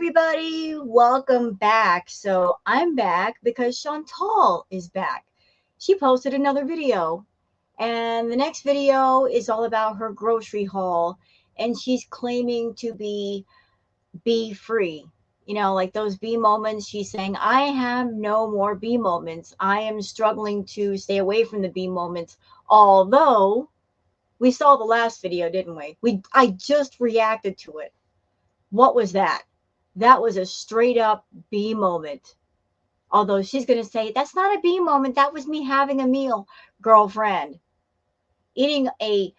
everybody, welcome back. So I'm back because Chantal is back. She posted another video, and the next video is all about her grocery haul, and she's claiming to be free. You know, like those bee moments. She's saying, I have no more bee moments. I am struggling to stay away from the bee moments. Although we saw the last video, didn't we? I just reacted to it. What was that? That was a straight up bee moment. Although she's going to say, that's not a bee moment. That was me having a meal. Girlfriend, eating a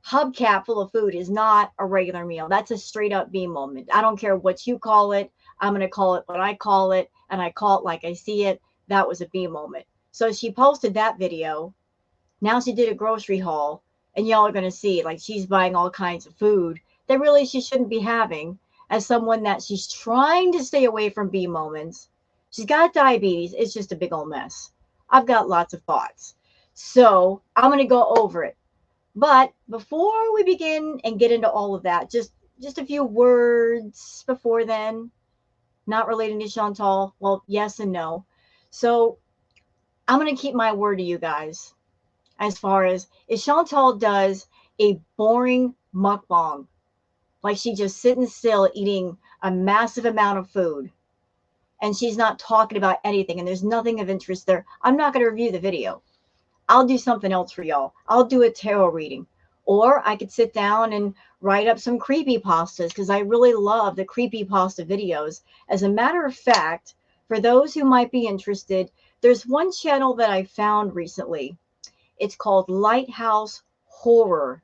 hubcap full of food is not a regular meal. That's a straight up bee moment. I don't care what you call it. I'm going to call it what I call it. And I call it like I see it. That was a bee moment. So she posted that video. Now she did a grocery haul. And y'all are going to see, like, she's buying all kinds of food that really she shouldn't be having. As someone that she's trying to stay away from bee moments. She's got diabetes. It's just a big old mess. I've got lots of thoughts. So I'm going to go over it. But before we begin and get into all of that, just a few words before then, not relating to Chantal. Well, yes and no. So I'm going to keep my word to you guys as far as if Chantal does a boring mukbang, like she's just sitting still eating a massive amount of food and she's not talking about anything and there's nothing of interest there, I'm not going to review the video. I'll do something else for y'all. I'll do a tarot reading, or I could sit down and write up some creepypastas because I really love the creepypasta videos. As a matter of fact, for those who might be interested, there's one channel that I found recently. It's called Lighthouse Horror.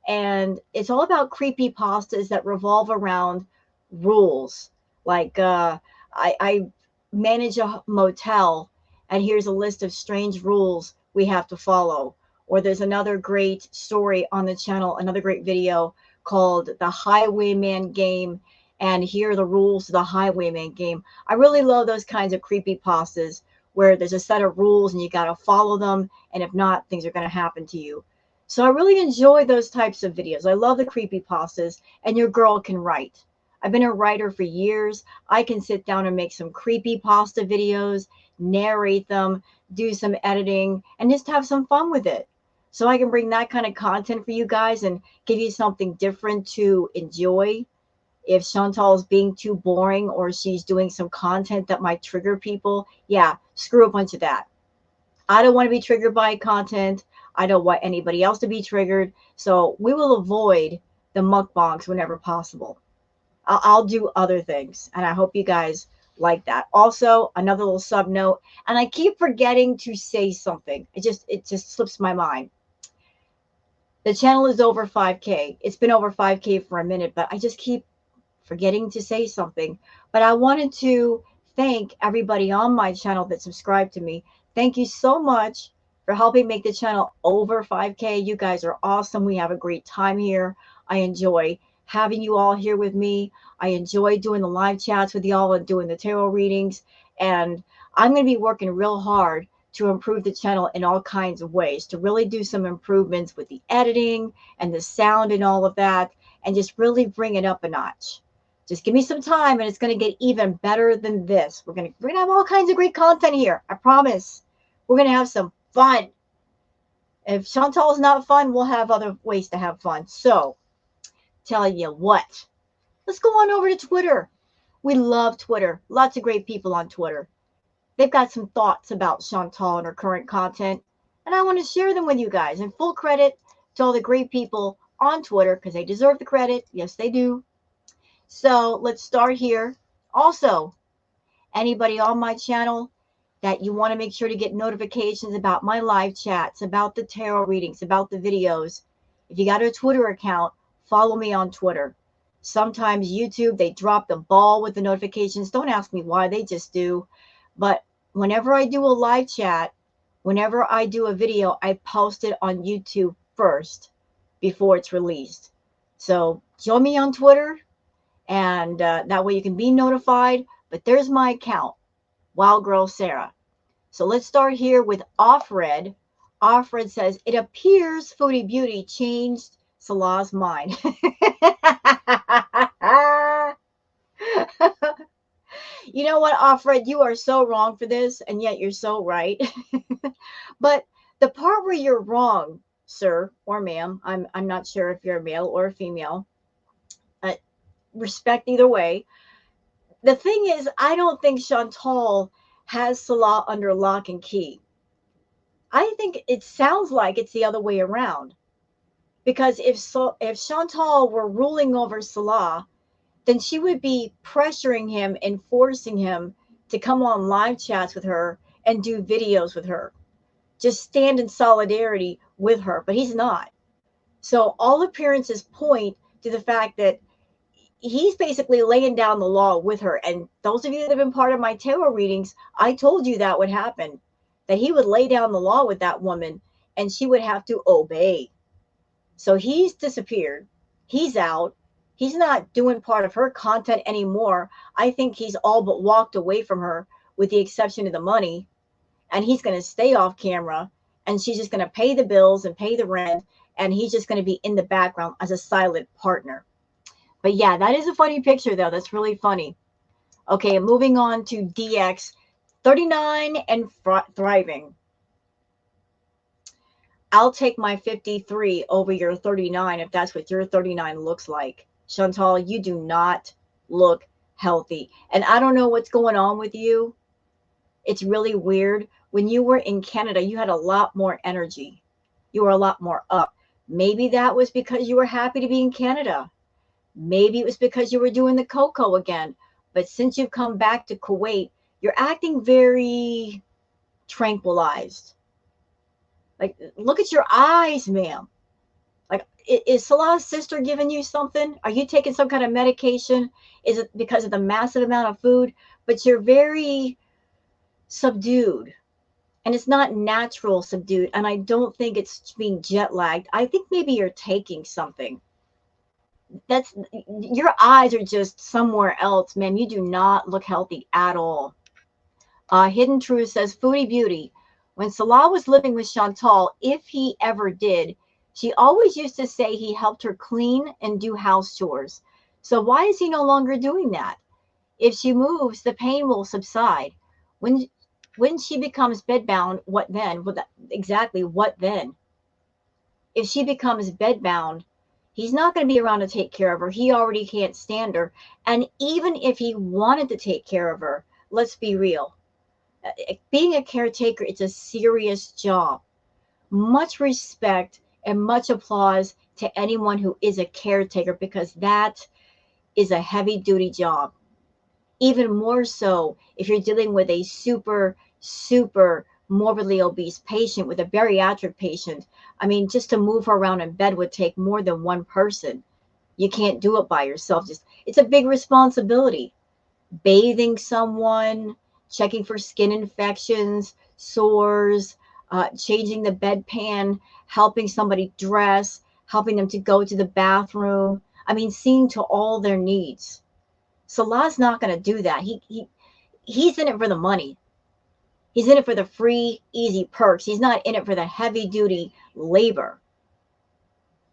And it's all about creepy pastas that revolve around rules. Like I manage a motel, and here's a list of strange rules we have to follow. Or there's another great story on the channel, another great video called The Highwayman Game, and here are the rules to the Highwayman Game. I really love those kinds of creepy pastas where there's a set of rules and you got to follow them, and if not, things are going to happen to you. So I really enjoy those types of videos. I love the creepypastas, and your girl can write. I've been a writer for years. I can sit down and make some creepypasta videos, narrate them, do some editing, and just have some fun with it. So I can bring that kind of content for you guys and give you something different to enjoy. If Chantal's being too boring or she's doing some content that might trigger people, yeah, screw a bunch of that. I don't want to be triggered by content. I don't want anybody else to be triggered. So we will avoid the mukbangs whenever possible. I'll do other things. And I hope you guys like that. Also, another little sub note. And I keep forgetting to say something. It just slips my mind. The channel is over 5K. It's been over 5K for a minute, but I just keep forgetting to say something. But I wanted to thank everybody on my channel that subscribed to me. Thank you so much for helping make the channel over 5K. You guys are awesome. We have a great time here. I enjoy having you all here with me. I enjoy doing the live chats with y'all and doing the tarot readings. And I'm going to be working real hard to improve the channel in all kinds of ways, to really do some improvements with the editing and the sound and all of that, and just really bring it up a notch. Just give me some time and it's going to get even better than this. We're going to have all kinds of great content here. I promise. We're going to have some fun. If Chantal is not fun, we'll have other ways to have fun. So, tell you what. Let's go on over to Twitter. We love Twitter. Lots of great people on Twitter. They've got some thoughts about Chantal and her current content, and I want to share them with you guys. And full credit to all the great people on Twitter because they deserve the credit. Yes, they do. So let's start here. Also, anybody on my channel that you want to make sure to get notifications about my live chats, about the tarot readings, about the videos, if you got a Twitter account, follow me on Twitter. Sometimes YouTube, they drop the ball with the notifications. Don't ask me why, they just do. But whenever I do a live chat, whenever I do a video, I post it on YouTube first before it's released. So join me on Twitter, and that way you can be notified. But there's my account, Wild Girl Sarah. So let's start here with Offred. Offred says, it appears Foodie Beauty changed Salah's mind. You know what, Offred, you are so wrong for this, and yet you're so right. But the part where you're wrong, sir or ma'am, I'm not sure if you're a male or a female. Uh, Respect either way. The thing is, I don't think Chantal has Salah under lock and key. I think it sounds like it's the other way around. Because if Chantal were ruling over Salah, then she would be pressuring him and forcing him to come on live chats with her and do videos with her. Just stand in solidarity with her, but he's not. So all appearances point to the fact that he's basically laying down the law with her. And those of you that have been part of my tarot readings, I told you that would happen, that he would lay down the law with that woman and she would have to obey. So he's disappeared. He's out. He's not doing part of her content anymore. I think he's all but walked away from her with the exception of the money. And he's going to stay off camera and she's just going to pay the bills and pay the rent. And he's just going to be in the background as a silent partner. But yeah, that is a funny picture, though. That's really funny. Okay, moving on to DX, 39 and thriving. I'll take my 53 over your 39 if that's what your 39 looks like. Chantal, you do not look healthy. And I don't know what's going on with you. It's really weird. When you were in Canada, you had a lot more energy. You were a lot more up. Maybe that was because you were happy to be in Canada. Maybe it was because you were doing the cocoa again. But since you've come back to Kuwait, you're acting very tranquilized. Like, look at your eyes, ma'am. Like, is Salah's sister giving you something? Are you taking some kind of medication? Is it because of the massive amount of food? But you're very subdued. And it's not natural subdued. And I don't think it's being jet lagged. I think maybe you're taking something. That's, your eyes are just somewhere else, ma'am. You do not look healthy at all. Hidden Truth says, Foodie Beauty. When Salah was living with Chantal, if he ever did, she always used to say he helped her clean and do house chores. So why is he no longer doing that? If she moves, the pain will subside. When she becomes bedbound, what then? Well, exactly, what then? If she becomes bedbound, he's not going to be around to take care of her. He already can't stand her. And even if he wanted to take care of her, let's be real. Being a caretaker, it's a serious job. Much respect and much applause to anyone who is a caretaker, because that is a heavy duty job. Even more so if you're dealing with a super morbidly obese patient, with a bariatric patient. I mean, just to move her around in bed would take more than one person. You can't do it by yourself. It's a big responsibility. Bathing someone, checking for skin infections, sores, changing the bedpan, helping somebody dress, helping them to go to the bathroom. I mean, seeing to all their needs. Salah's not going to do that. He's in it for the money. He's in it for the free, easy perks. He's not in it for the heavy duty labor.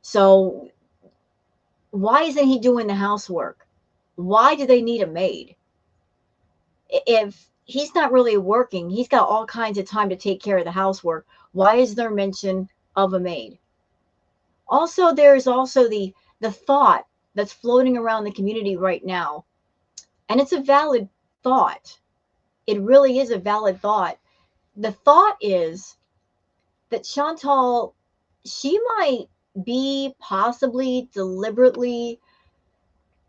So why isn't he doing the housework? Why do they need a maid? If he's not really working, he's got all kinds of time to take care of the housework. Why is there mention of a maid? Also, there's also the thought that's floating around the community right now. And it's a valid thought. It really is a valid thought. The thought is that Chantal, she might be possibly deliberately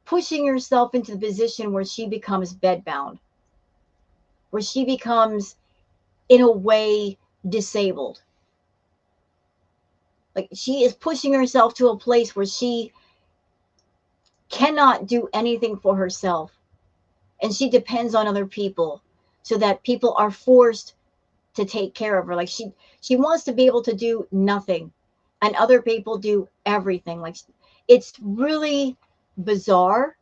pushing herself into the position where she becomes bedbound, where she becomes, in a way, disabled. Like, she is pushing herself to a place where she cannot do anything for herself. And she depends on other people, so that people are forced to take care of her. Like, she wants to be able to do nothing and other people do everything. Like, it's really bizarre.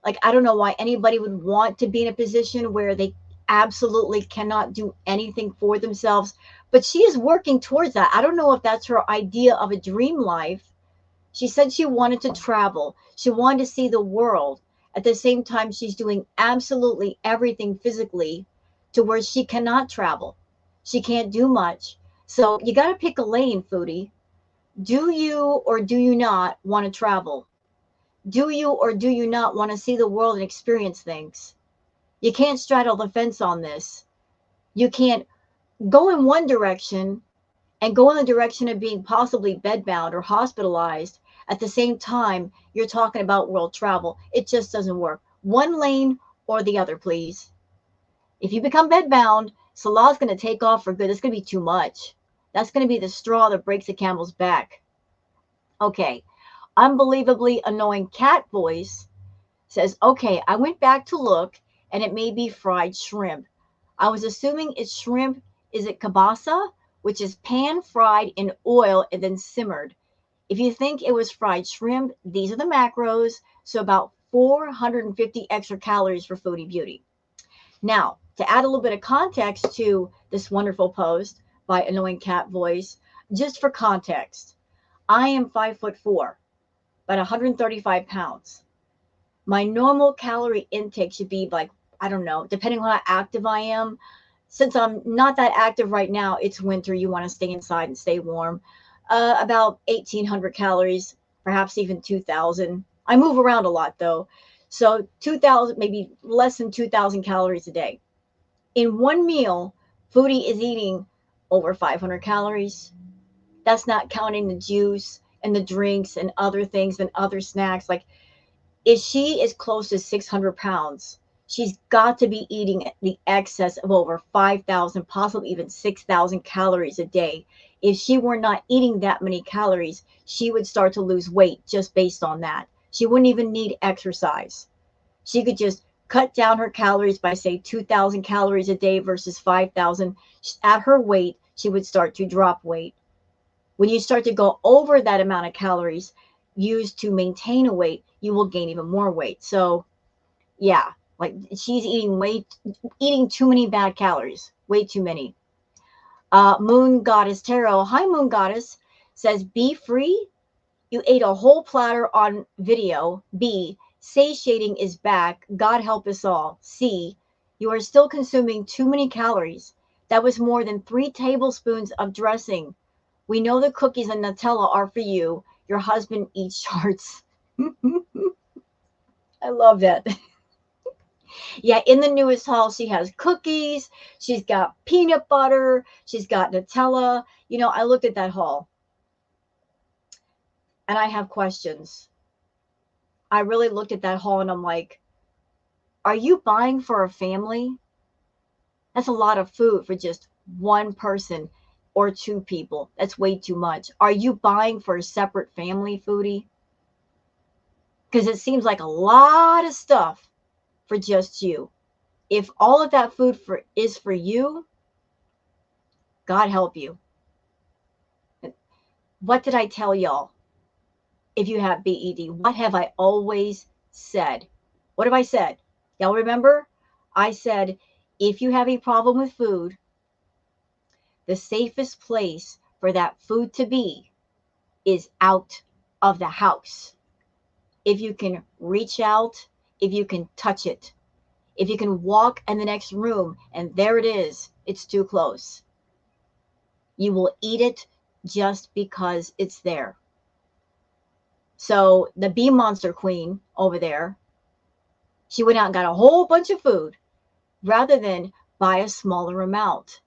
Like, I don't know why anybody would want to be in a position where they absolutely cannot do anything for themselves, but she is working towards that. I don't know if that's her idea of a dream life. She said she wanted to travel. She wanted to see the world. At the same time, she's doing absolutely everything physically to where she cannot travel. She can't do much. So you got to pick a lane, Foodie. Do you or do you not want to travel? Do you or do you not want to see the world and experience things? You can't straddle the fence on this. You can't go in one direction and go in the direction of being possibly bedbound or hospitalized. At the same time, you're talking about world travel. It just doesn't work. One lane or the other, please. If you become bedbound, Salah's going to take off for good. It's going to be too much. That's going to be the straw that breaks the camel's back. Okay. Unbelievably annoying cat voice says, okay, I went back to look and it may be fried shrimp. I was assuming it's shrimp. Is it kielbasa, which is pan fried in oil and then simmered? If you think it was fried shrimp, these are the macros. So about 450 extra calories for Foodie Beauty. Now, to add a little bit of context to this wonderful post by Annoying Cat Voice, just for context, I am 5'4", about 135 pounds. My normal calorie intake should be like, I don't know, depending on how active I am. Since I'm not that active right now, it's winter. You want to stay inside and stay warm. About 1,800 calories, perhaps even 2,000. I move around a lot though. So 2,000, maybe less than 2,000 calories a day. In one meal, Foodie is eating over 500 calories. That's not counting the juice and the drinks and other things and other snacks. Like, if she is close to 600 pounds, she's got to be eating the excess of over 5,000, possibly even 6,000 calories a day. If she were not eating that many calories, she would start to lose weight just based on that. She wouldn't even need exercise. She could just cut down her calories by, say, 2,000 calories a day versus 5,000. At her weight, she would start to drop weight. When you start to go over that amount of calories used to maintain a weight, you will gain even more weight. So yeah, like she's eating too many bad calories, way too many. Moon Goddess Tarot, hi Moon Goddess, says, be free. You ate a whole platter on video. B, satiating is back. God help us all. C, you are still consuming too many calories. That was more than 3 tablespoons of dressing. We know the cookies and Nutella are for you. Your husband eats charts. I love that. Yeah, in the newest haul, she has cookies. She's got peanut butter. She's got Nutella. You know, I looked at that haul and I have questions. I really looked at that haul and I'm like, are you buying for a family? That's a lot of food for just one person or 2 people. That's way too much. Are you buying for a separate family, Foodie? Because it seems like a lot of stuff for just you. If all of that food is for you, God help you. What did I tell y'all? If you have BED, what have I always said? What have I said? Y'all remember? I said, if you have a problem with food, the safest place for that food to be is out of the house. If you can reach out, if you can touch it, if you can walk in the next room and there it is, it's too close. You will eat it just because it's there. So the bee monster queen over there, she went out and got a whole bunch of food rather than buy a smaller amount.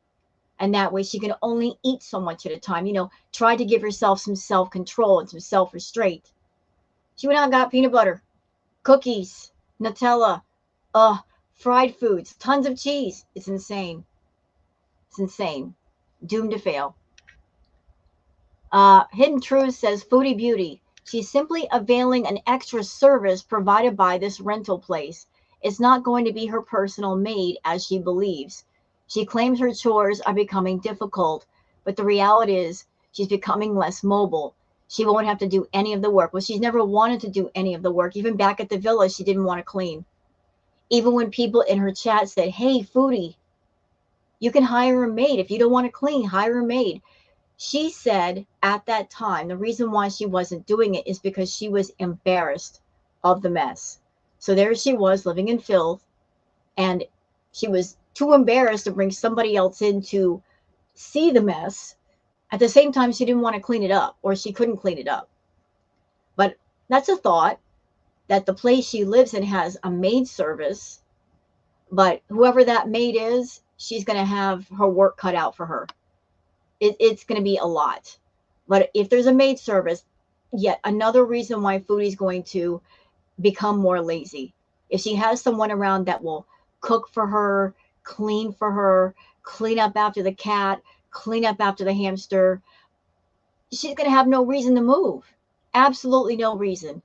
And that way she can only eat so much at a time. You know, try to give herself some self-control and some self-restraint. She went out and got peanut butter, cookies, Nutella, fried foods, tons of cheese. It's insane. It's insane. Doomed to fail. Hidden Truth says, Foodie Beauty. She's simply availing an extra service provided by this rental place. It's not going to be her personal maid as she believes. She claims her chores are becoming difficult, but the reality is she's becoming less mobile. She won't have to do any of the work. Well, she's never wanted to do any of the work. Even back at the villa, she didn't want to clean. Even when people in her chat said, hey, Foodie, you can hire a maid. If you don't want to clean, hire a maid. She said at that time, the reason why she wasn't doing it is because she was embarrassed of the mess. So there she was living in filth, and she was too embarrassed to bring somebody else in to see the mess. At the same time, she didn't want to clean it up, or she couldn't clean it up. But that's a thought, that the place she lives in has a maid service, but whoever that maid is, she's going to have her work cut out for her. It's going to be a lot. But if there's a maid service, yet another reason why Foodie's going to become more lazy. If she has someone around that will cook for her, clean for her, clean up after the cat, clean up after the hamster, she's going to have no reason to move. Absolutely no reason.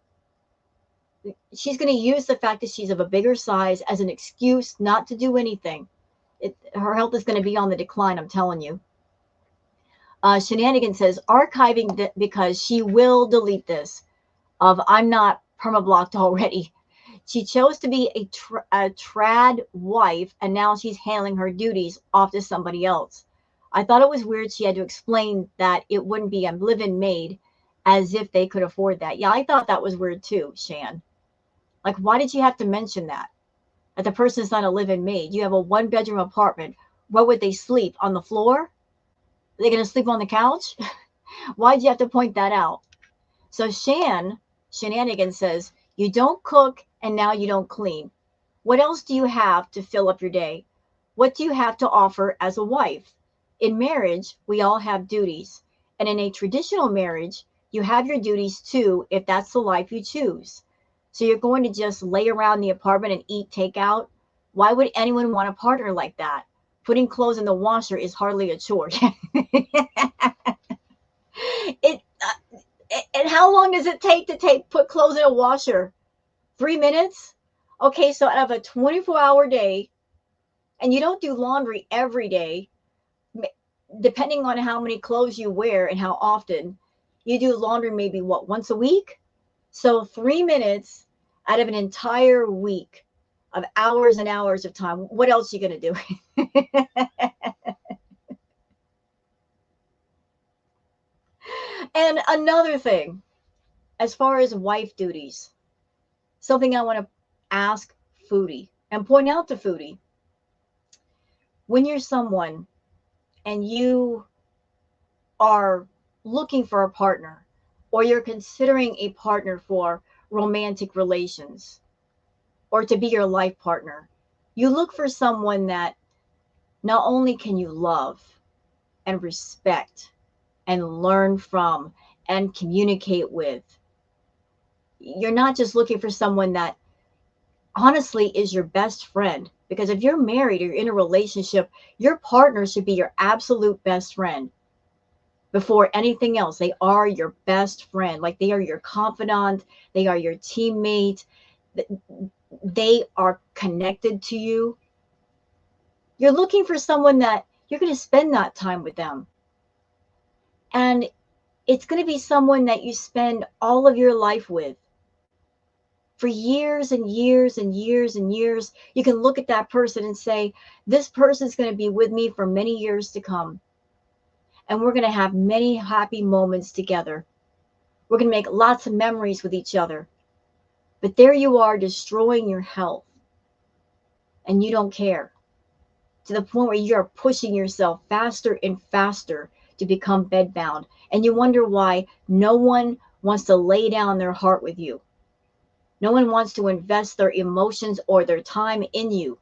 She's going to use the fact that she's of a bigger size as an excuse not to do anything. Her health is going to be on the decline, I'm telling you. Shenanigan says, archiving because she will delete this. I'm not permablocked already. She chose to be a trad wife, and now she's handling her duties off to somebody else. I thought it was weird she had to explain that it wouldn't be a live-in maid, as if they could afford that. Yeah, I thought that was weird too, Shan. Like, why did you have to mention that? That the person's not a live-in maid. You have a one-bedroom apartment. Where would they sleep? On the floor? Are they going to sleep on the couch? Why'd you have to point that out? So Shenanigan says, you don't cook and now you don't clean. What else do you have to fill up your day? What do you have to offer as a wife? In marriage, we all have duties. And in a traditional marriage, you have your duties too, if that's the life you choose. So you're going to just lay around the apartment and eat takeout? Why would anyone want a partner like that? Putting clothes in the washer is hardly a chore. And how long does it take to put clothes in a washer? 3 minutes? Okay, so out of a 24-hour day, and you don't do laundry every day, depending on how many clothes you wear and how often, you do laundry maybe, once a week? So 3 minutes out of an entire week of hours and hours of time. What else are you going to do? And another thing, as far as wife duties, something I want to ask Foodie and point out to Foodie. When you're someone and you are looking for a partner, or you're considering a partner for romantic relations, or to be your life partner, you look for someone that not only can you love and respect and learn from and communicate with. You're not just looking for someone that honestly is your best friend. Because if you're married or you're in a relationship, your partner should be your absolute best friend. Before anything else, they are your best friend. Like, they are your confidant. They are your teammate. They are connected to you. You're looking for someone that you're going to spend that time with them. And it's going to be someone that you spend all of your life with. For years and years and years and years, you can look at that person and say, this person's going to be with me for many years to come. And we're going to have many happy moments together. We're going to make lots of memories with each other. But there you are, destroying your health. And you don't care. To the point where you're pushing yourself faster and faster to become bedbound. And you wonder why no one wants to lay down their heart with you. No one wants to invest their emotions or their time in you.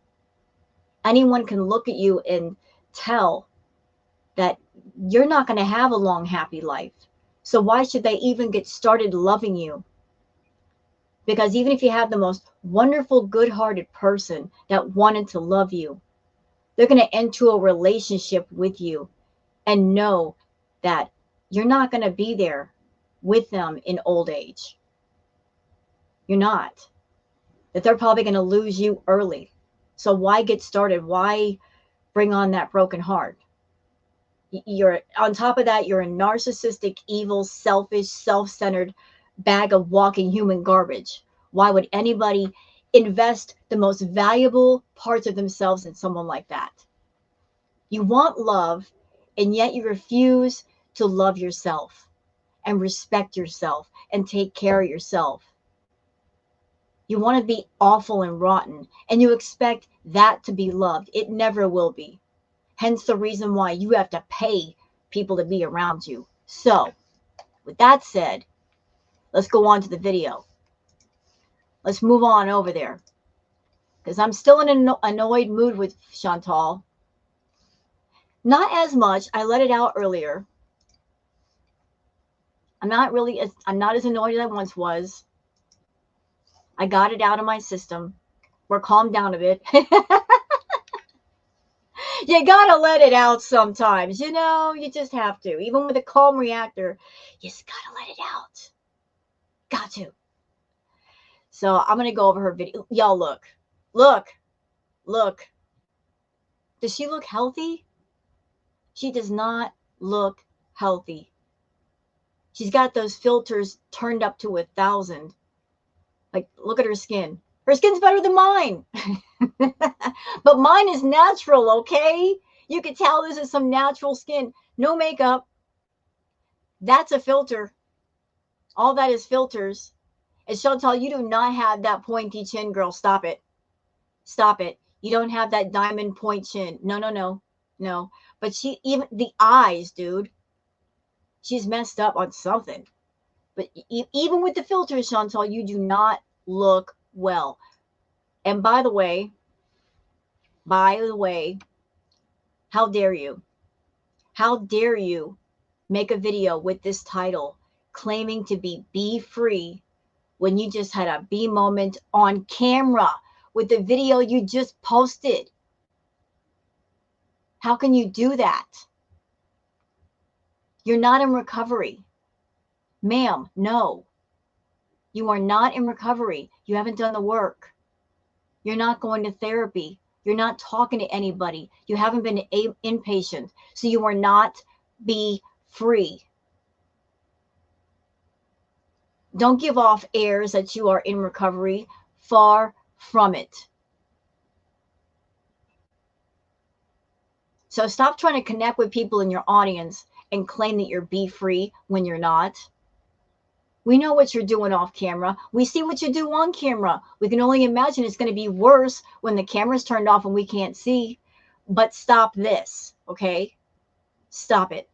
Anyone can look at you and tell that you're not going to have a long, happy life. So why should they even get started loving you? Because even if you have the most wonderful, good-hearted person that wanted to love you, they're going to enter a relationship with you and know that you're not going to be there with them in old age. You're not. That they're probably going to lose you early. So why get started? Why bring on that broken heart? You're on top of that, you're a narcissistic, evil, selfish, self-centered bag of walking human garbage. Why would anybody invest the most valuable parts of themselves in someone like that? You want love, and yet you refuse to love yourself and respect yourself and take care of yourself. You want to be awful and rotten, and you expect that to be loved. It never will be. Hence the reason why you have to pay people to be around you. So, with that said, let's go on to the video. Let's move on over there. Because I'm still in an annoyed mood with Chantal. Not as much. I let it out earlier. I'm not as annoyed as I once was. I got it out of my system. We're calmed down a bit. You gotta let it out sometimes. You know, you just have to. Even with a calm reactor, you just gotta let it out. Got to. So I'm gonna go over her video. Y'all look. Look. Look. Does she look healthy? She does not look healthy. She's got those filters turned up to 1,000. Like, look at her skin. Her skin's better than mine. But mine is natural, okay? You can tell this is some natural skin. No makeup. That's a filter. All that is filters. And Chantal, you do not have that pointy chin, girl. Stop it. Stop it. You don't have that diamond point chin. No, no, no. No. But she, even the eyes, dude. She's messed up on something. But even with the filters, Chantal, you do not look well. And by the way, how dare you? How dare you make a video with this title claiming to be bee-free when you just had a bee moment on camera with the video you just posted? How can you do that? You're not in recovery. Ma'am, no. You are not in recovery. You haven't done the work. You're not going to therapy. You're not talking to anybody. You haven't been inpatient. So you are not bee-free. Don't give off airs that you are in recovery. Far from it. So stop trying to connect with people in your audience and claim that you're bee-free when you're not. We know what you're doing off camera. We see what you do on camera. We can only imagine it's going to be worse when the camera's turned off and we can't see. But stop this, okay? Stop it.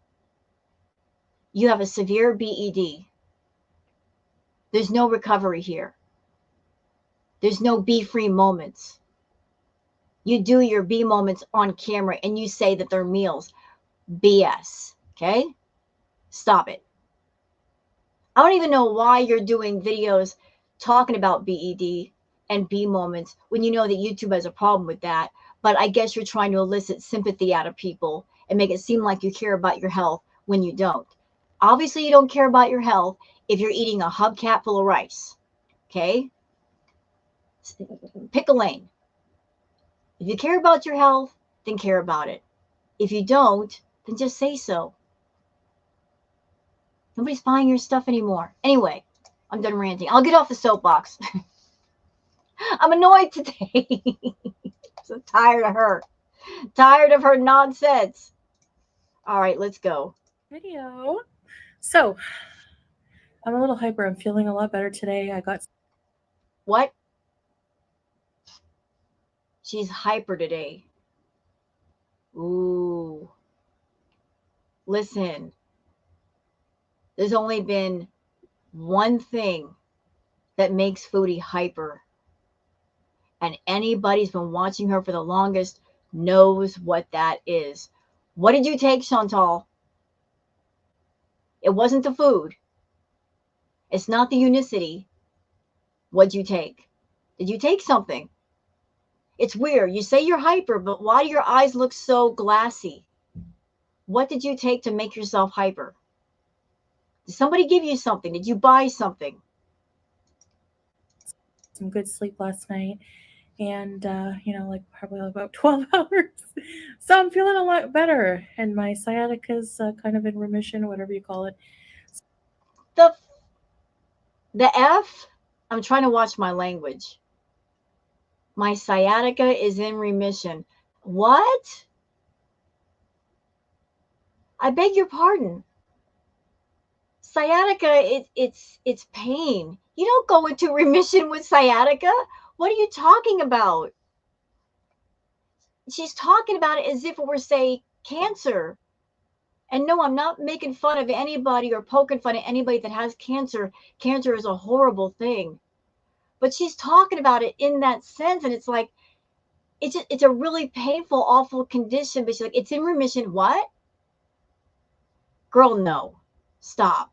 You have a severe BED. There's no recovery here. There's no bee-free moments. You do your bee moments on camera and you say that they're meals. BS, okay? Stop it. I don't even know why you're doing videos talking about BED and bee moments when you know that YouTube has a problem with that. But I guess you're trying to elicit sympathy out of people and make it seem like you care about your health when you don't. Obviously, you don't care about your health if you're eating a hubcap full of rice, okay? Pick a lane. If you care about your health, then care about it. If you don't, then just say so. Nobody's buying your stuff anymore. Anyway, I'm done ranting. I'll get off the soapbox. I'm annoyed today. So tired of her. Tired of her nonsense. All right, let's go. Video. So, I'm a little hyper. I'm feeling a lot better today. I got... What? She's hyper today. Ooh. Listen. There's only been one thing that makes Foodie hyper. And anybody who's been watching her for the longest knows what that is. What did you take, Chantal? It wasn't the food. It's not the unicity. What'd you take? Did you take something? It's weird. You say you're hyper, but why do your eyes look so glassy? What did you take to make yourself hyper? Did somebody give you something? Did you buy something? Some good sleep last night. And, like probably about 12 hours. So I'm feeling a lot better. And my sciatica's kind of in remission, whatever you call it. The F? I'm trying to watch my language. My sciatica is in remission. What? I beg your pardon. Sciatica, it's pain. You don't go into remission with sciatica. What are you talking about? She's talking about it as if it were, say, cancer. And no, I'm not making fun of anybody or poking fun at anybody that has cancer. Cancer is a horrible thing. But she's talking about it in that sense. And it's like, it's a really painful, awful condition. But she's like, it's in remission. What? Girl, no. Stop.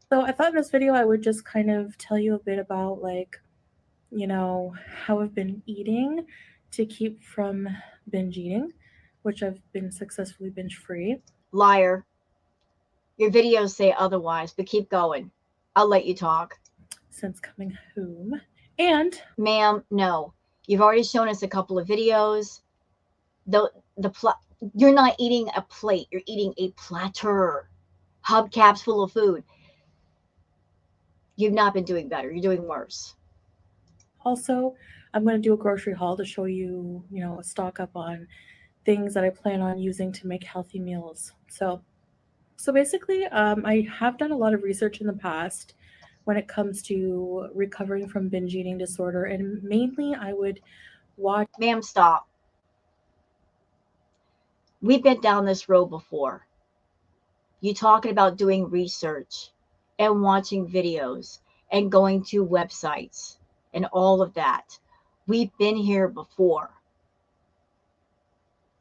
So I thought in this video I would just kind of tell you a bit about like, how I've been eating to keep from binge eating, which I've been successfully binge free. Liar. Your videos say otherwise, but keep going. I'll let you talk. Since coming home. And ma'am, no. You've already shown us a couple of videos. You're not eating a plate. You're eating a platter. Hubcaps full of food. You've not been doing better. You're doing worse. Also, I'm going to do a grocery haul to show you, a stock up on things that I plan on using to make healthy meals. So basically, I have done a lot of research in the past when it comes to recovering from binge eating disorder, and mainly I would watch. Ma'am, stop. We've been down this road before. You talking about doing research and watching videos and going to websites and all of that. We've been here before.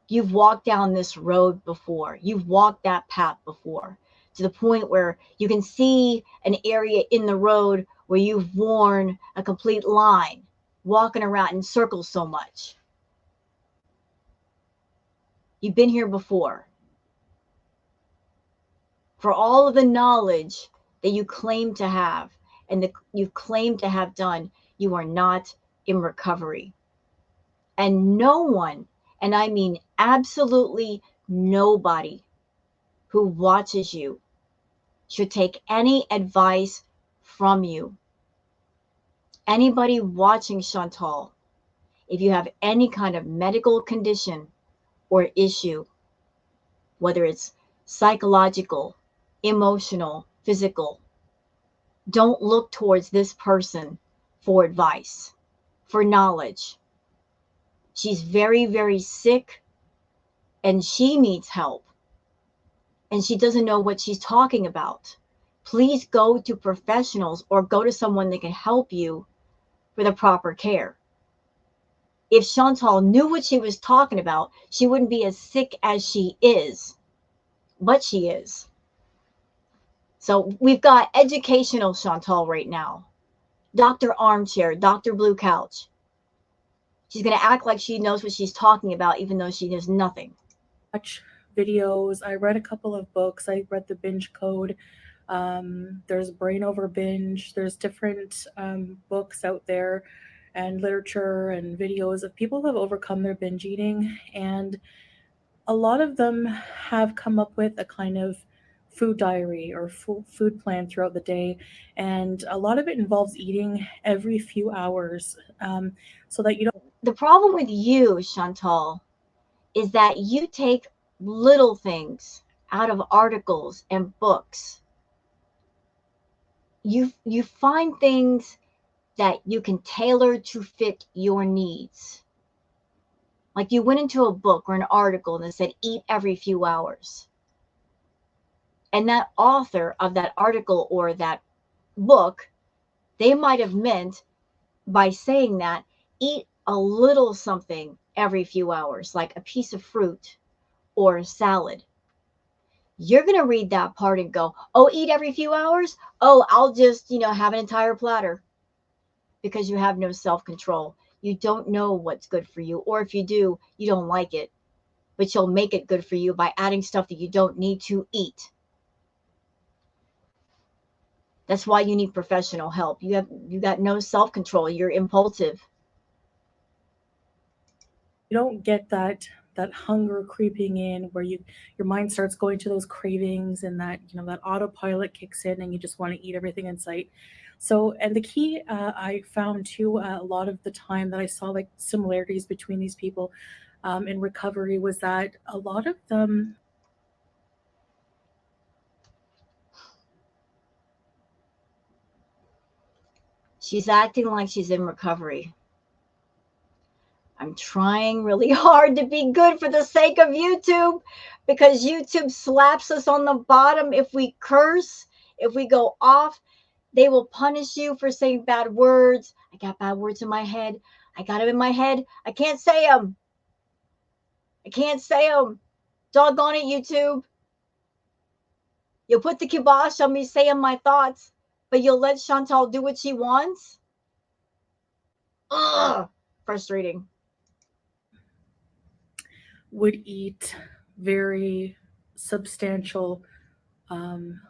You've walked down this road before. You've walked that path before, to the point where you can see an area in the road where you've worn a complete line, walking around in circles so much. You've been here before. For all of the knowledge that you claim to have and that you claim to have done, you are not in recovery. And no one, and I mean absolutely nobody who watches you should take any advice from you. Anybody watching Chantal, if you have any kind of medical condition or issue, whether it's psychological, emotional, physical, don't look towards this person for advice, for knowledge. She's very, very sick and she needs help. And she doesn't know what she's talking about. Please go to professionals or go to someone that can help you for the proper care. If Chantal knew what she was talking about, she wouldn't be as sick as she is, but she is. So we've got educational Chantal right now. Dr. Armchair, Dr. Blue Couch. She's going to act like she knows what she's talking about, even though she knows nothing. Watch videos. I read a couple of books. I read the Binge Code. There's Brain Over Binge. There's different books out there and literature and videos of people who have overcome their binge eating. And a lot of them have come up with a kind of food diary or food plan throughout the day. And a lot of it involves eating every few hours so that you don't. The problem with you, Chantal, is that you take little things out of articles and books. You find things that you can tailor to fit your needs. Like you went into a book or an article and it said eat every few hours. And that author of that article or that book, they might have meant by saying that eat a little something every few hours, like a piece of fruit or a salad. You're going to read that part and go, oh, eat every few hours? Oh, I'll just, have an entire platter, because you have no self-control. You don't know what's good for you. Or if you do, you don't like it, but you'll make it good for you by adding stuff that you don't need to eat. That's why you need professional help. You got no self-control. You're impulsive. You don't get that hunger creeping in where your mind starts going to those cravings and that autopilot kicks in and you just want to eat everything in sight. So, and the key I found too a lot of the time that I saw like similarities between these people in recovery was that a lot of them. She's acting like she's in recovery. I'm trying really hard to be good for the sake of YouTube, because YouTube slaps us on the bottom if we curse, if we go off. They will punish you for saying bad words. I got bad words in my head. I got them in my head. I can't say them. I can't say them. Doggone it, YouTube. You'll put the kibosh on me saying my thoughts, but you'll let Chantal do what she wants? Ugh. Frustrating. Would eat very substantial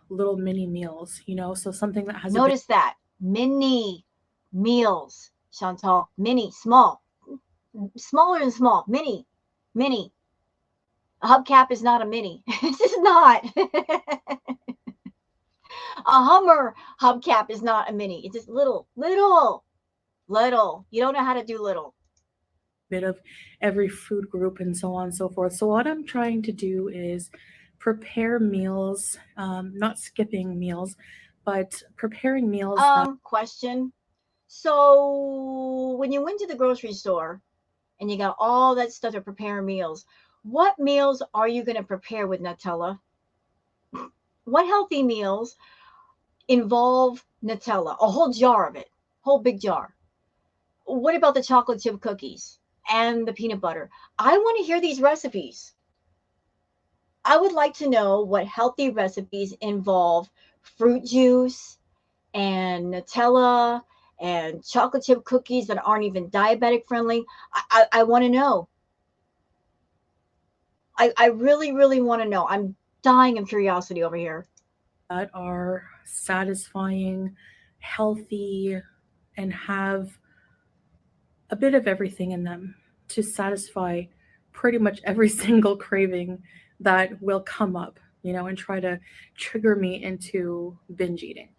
little mini meals, you know, so something that has Notice that. Mini meals, Chantal. Mini, small. Smaller than small. Mini. Mini. A hubcap is not a mini. This is not. A Hummer hubcap is not a mini. It's just little, little, little. You don't know how to do little. bit of every food group and so on and so forth. So what I'm trying to do is prepare meals, not skipping meals, but preparing meals that Question. So when you went to the grocery store and you got all that stuff to prepare meals, what meals are you going to prepare with Nutella? What healthy meals involve Nutella? A whole jar of it, whole big jar. What about the chocolate chip cookies and the peanut butter? I want to hear these recipes. I would like to know what healthy recipes involve fruit juice and Nutella and chocolate chip cookies that aren't even diabetic friendly. I want to know. I really, really want to know. I'm dying of curiosity over here. are satisfying, healthy, and have a bit of everything in them to satisfy pretty much every single craving that will come up, you know, and try to trigger me into binge eating.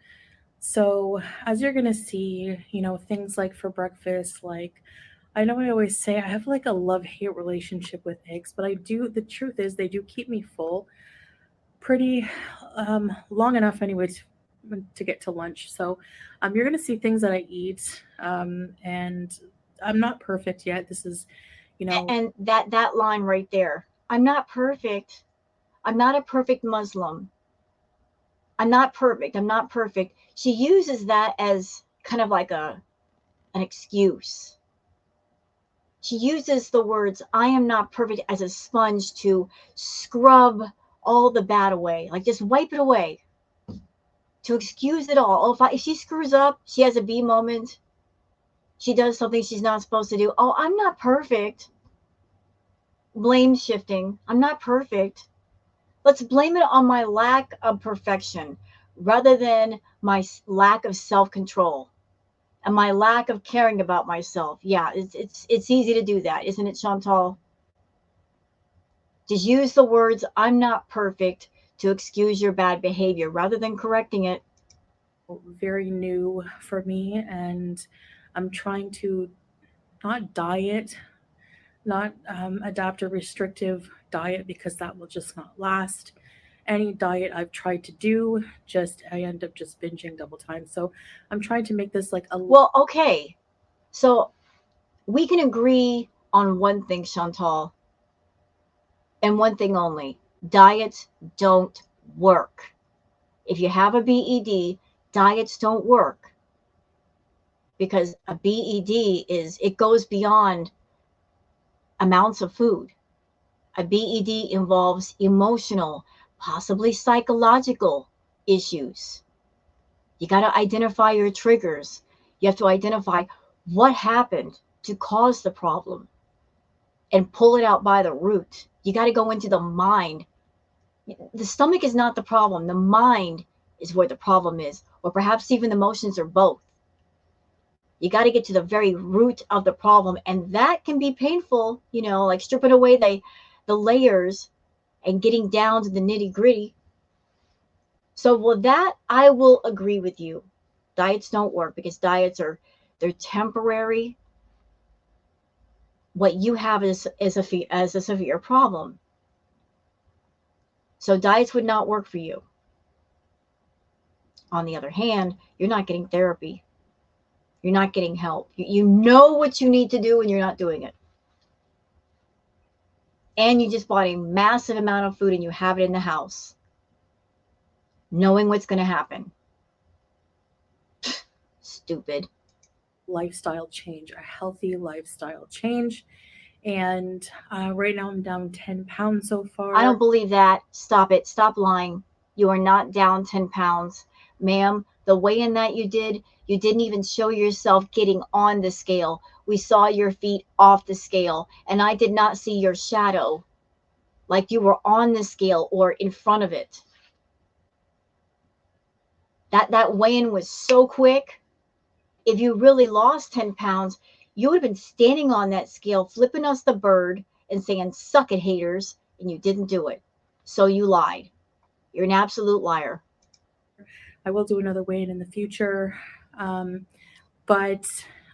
So, as you're going to see, you know, things like for breakfast, like I know I always say I have like a love hate relationship with eggs, but I do, the truth is, they do keep me full pretty long enough anyway to get to lunch. So you're going to see things that I eat, and I'm not perfect yet. This is, you know, And that line right there. I'm not perfect. I'm not a perfect Muslim. I'm not perfect. I'm not perfect. She uses that as kind of like an excuse. She uses the words I am not perfect as a sponge to scrub all the bad away. Like just wipe it away. To excuse it all. Oh, if she screws up, she has a B moment. She does something she's not supposed to do. Oh, I'm not perfect. Blame shifting. I'm not perfect. Let's blame it on my lack of perfection rather than my lack of self-control and my lack of caring about myself. Yeah, it's easy to do that, isn't it, Chantal? Just use the words I'm not perfect to excuse your bad behavior rather than correcting it. very new for me, and I'm trying to not diet, not adapt a restrictive diet because that will just not last. Any diet I've tried to do, just I end up just binging double time. So I'm trying to make this like a Well, okay. So we can agree on one thing, Chantal, and one thing only. Diets don't work. If you have a BED, diets don't work because a BED it goes beyond amounts of food. A BED involves emotional, possibly psychological issues. You got to identify your triggers. You have to identify what happened to cause the problem and pull it out by the root. You got to go into the mind. The stomach is not the problem. The mind is where the problem is, or perhaps even the emotions, or both. You got to get to the very root of the problem, and that can be painful, like stripping away the layers and getting down to the nitty gritty. So with that, I will agree with you. Diets don't work because they're temporary. What you have is a severe problem. So diets would not work for you. On the other hand, you're not getting therapy. You're not getting help. You know what you need to do and you're not doing it. And you just bought a massive amount of food and you have it in the house, knowing what's going to happen. Stupid. Lifestyle change, a healthy lifestyle change. And right now I'm down 10 pounds so far. I don't believe that. Stop it. Stop lying. You are not down 10 pounds. Ma'am, the weigh-in that you did, you didn't even show yourself getting on the scale. We saw your feet off the scale, and I did not see your shadow like you were on the scale or in front of it. That weigh-in was so quick. If you really lost 10 pounds, you would have been standing on that scale, flipping us the bird and saying, suck it, haters, and you didn't do it. So you lied. You're an absolute liar. I will do another weigh-in in the future. But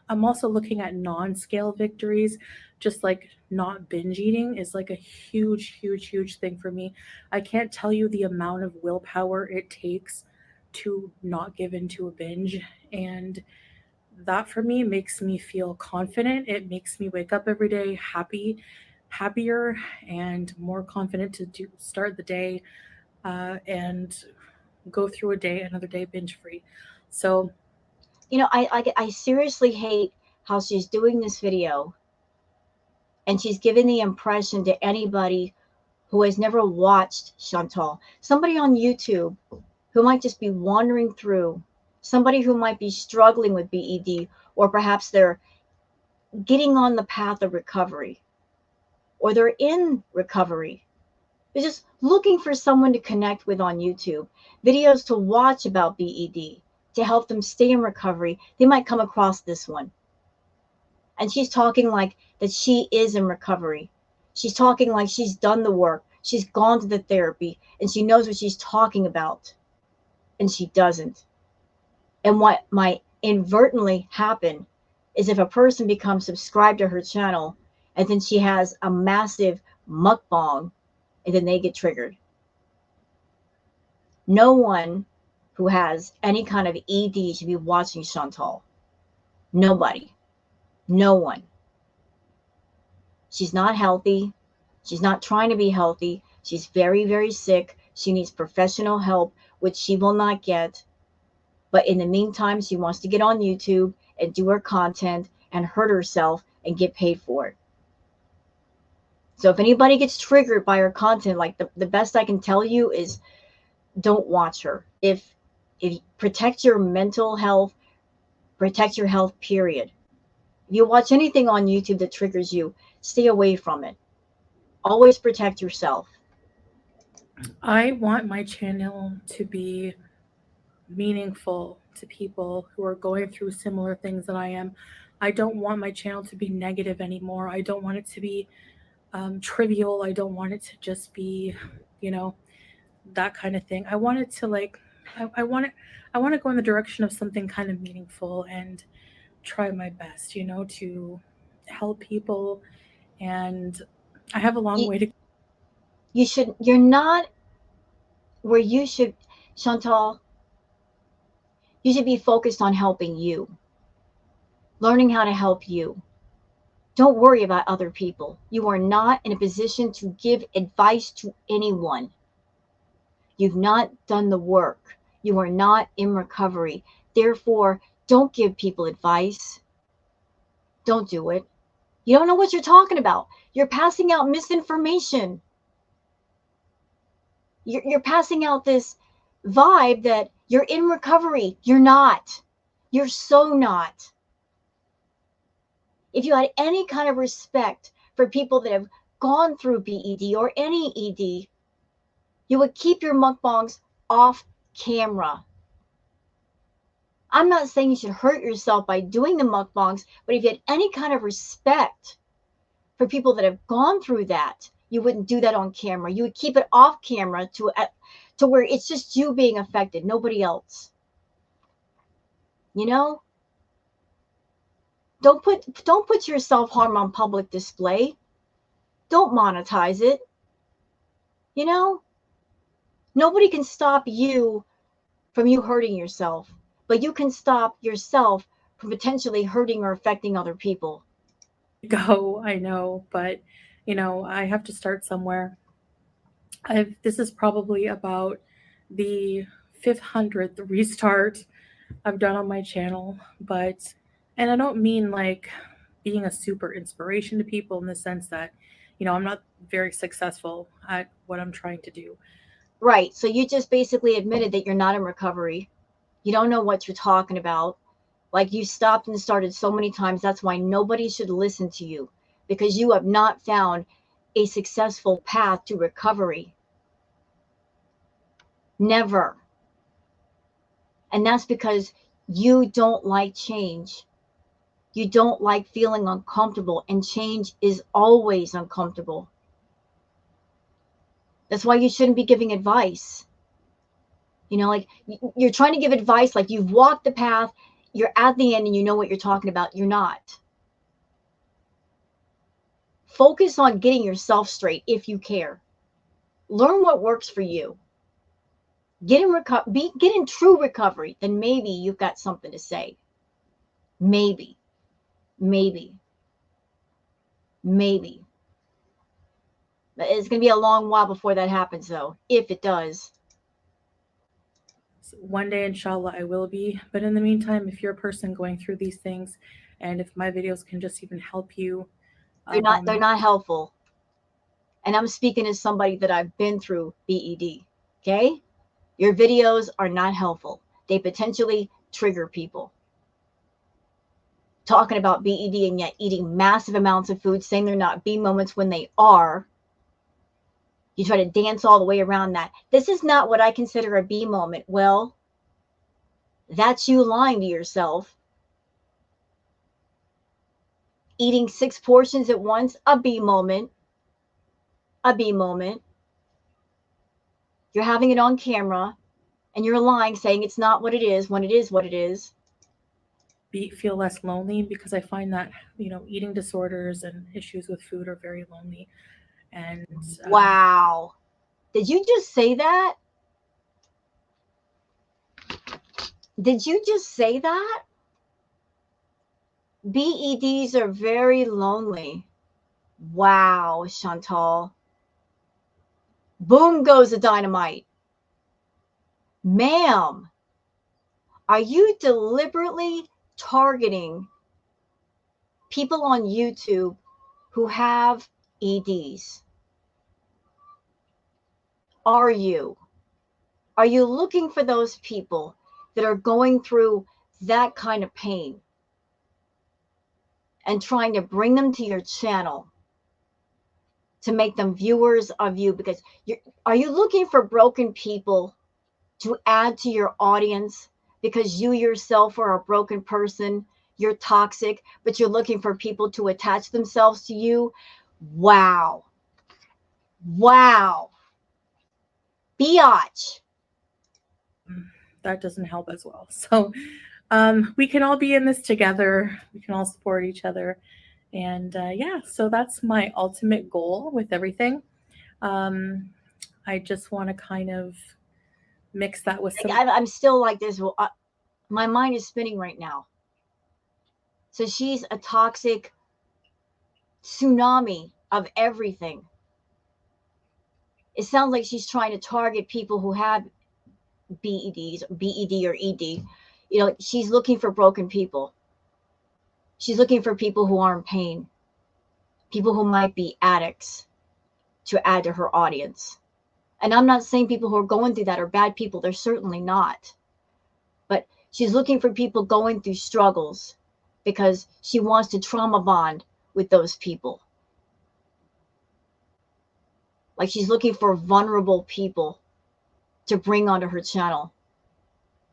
I'm also looking at non-scale victories, just like not binge eating is like a huge, huge, huge thing for me. I can't tell you the amount of willpower it takes to not give into a binge. And that for me makes me feel confident. It makes me wake up every day happier, and more confident to start the day and go through another day binge free. So You know, I seriously hate how she's doing this video and she's giving the impression to anybody who has never watched Chantal, somebody on YouTube who might just be wandering through, somebody who might be struggling with BED, or perhaps they're getting on the path of recovery, or they're in recovery. They're just looking for someone to connect with on YouTube, videos to watch about BED, to help them stay in recovery. They might come across this one. And she's talking like that she is in recovery. She's talking like she's done the work. She's gone to the therapy and she knows what she's talking about. And she doesn't. And what might inadvertently happen is if a person becomes subscribed to her channel and then she has a massive mukbang and then they get triggered. No one who has any kind of ED should be watching Chantal. Nobody. No one. She's not healthy. She's not trying to be healthy. She's very, very sick. She needs professional help, which she will not get. But in the meantime, she wants to get on YouTube and do her content and hurt herself and get paid for it. So if anybody gets triggered by her content, like the best I can tell you is don't watch her. If protect your mental health, protect your health, period. If you watch anything on YouTube that triggers you, stay away from it. Always protect yourself. I want my channel to be meaningful to people who are going through similar things that I am. I don't want my channel to be negative anymore. I don't want it to be trivial. I don't want it to just be, that kind of thing. I want it to I want to go in the direction of something kind of meaningful and try my best, to help people. And I have a long way to go. You're not where you should, Chantal. You should be focused on helping you, learning how to help you. Don't worry about other people. You are not in a position to give advice to anyone. You've not done the work. You are not in recovery. Therefore, don't give people advice. Don't do it. You don't know what you're talking about. You're passing out misinformation. You're passing out this vibe that you're in recovery. You're not. You're so not. If you had any kind of respect for people that have gone through BED or any ED, you would keep your mukbangs off camera. I'm not saying you should hurt yourself by doing the mukbangs, but if you had any kind of respect for people that have gone through that, you wouldn't do that on camera. You would keep it off camera to where it's just you being affected, nobody else. Don't put your self-harm on public display. Don't monetize it. Nobody can stop you from you hurting yourself, but you can stop yourself from potentially hurting or affecting other people. Go, I know, but I have to start somewhere. This is probably about the 500th restart I've done on my channel, but and I don't mean like being a super inspiration to people in the sense that I'm not very successful at what I'm trying to do. Right. So you just basically admitted that you're not in recovery. You don't know what you're talking about. Like you stopped and started so many times. That's why nobody should listen to you, because you have not found a successful path to recovery. Never. And that's because you don't like change. You don't like feeling uncomfortable, and change is always uncomfortable. That's why you shouldn't be giving advice. Like you're trying to give advice like you've walked the path, you're at the end and you know what you're talking about. You're not. Focus on getting yourself straight if you care. Learn what works for you. Get in true recovery, then maybe you've got something to say. Maybe. Maybe. Maybe. It's going to be a long while before that happens though, if it does. So one day, inshallah, I will be. But in the meantime, if you're a person going through these things, and if my videos can just even help you, They're not helpful. And I'm speaking as somebody that I've been through BED. Okay? Your videos are not helpful. They potentially trigger people. Talking about BED and yet eating massive amounts of food, saying they're not B moments when they are. You try to dance all the way around that. This is not what I consider a B moment. Well, that's you lying to yourself. Eating 6 portions at once, a B moment. A B moment. You're having it on camera and you're lying, saying it's not what it is when it is what it is. Feel less lonely, because I find that eating disorders and issues with food are very lonely. And Wow. Did you just say that? Did you just say that? BEDs are very lonely. Wow, Chantal. Boom goes the dynamite. Ma'am, are you deliberately targeting people on YouTube who have EDs? Are you? Are you looking for those people that are going through that kind of pain and trying to bring them to your channel to make them viewers of you? Because are you looking for broken people to add to your audience because you yourself are a broken person? You're toxic, but you're looking for people to attach themselves to you? Wow. Wow. Biatch. that doesn't help as well. So we can all be in this together. We can all support each other. And yeah, so that's my ultimate goal with everything. I just want to kind of mix that with some. I'm still like this. My mind is spinning right now. So she's a toxic tsunami of everything. It sounds like she's trying to target people who have BED or ED. She's looking for broken people. She's looking for people who are in pain, people who might be addicts to add to her audience. And I'm not saying people who are going through that are bad people. They're certainly not. But she's looking for people going through struggles because she wants to trauma bond with those people. Like she's looking for vulnerable people to bring onto her channel.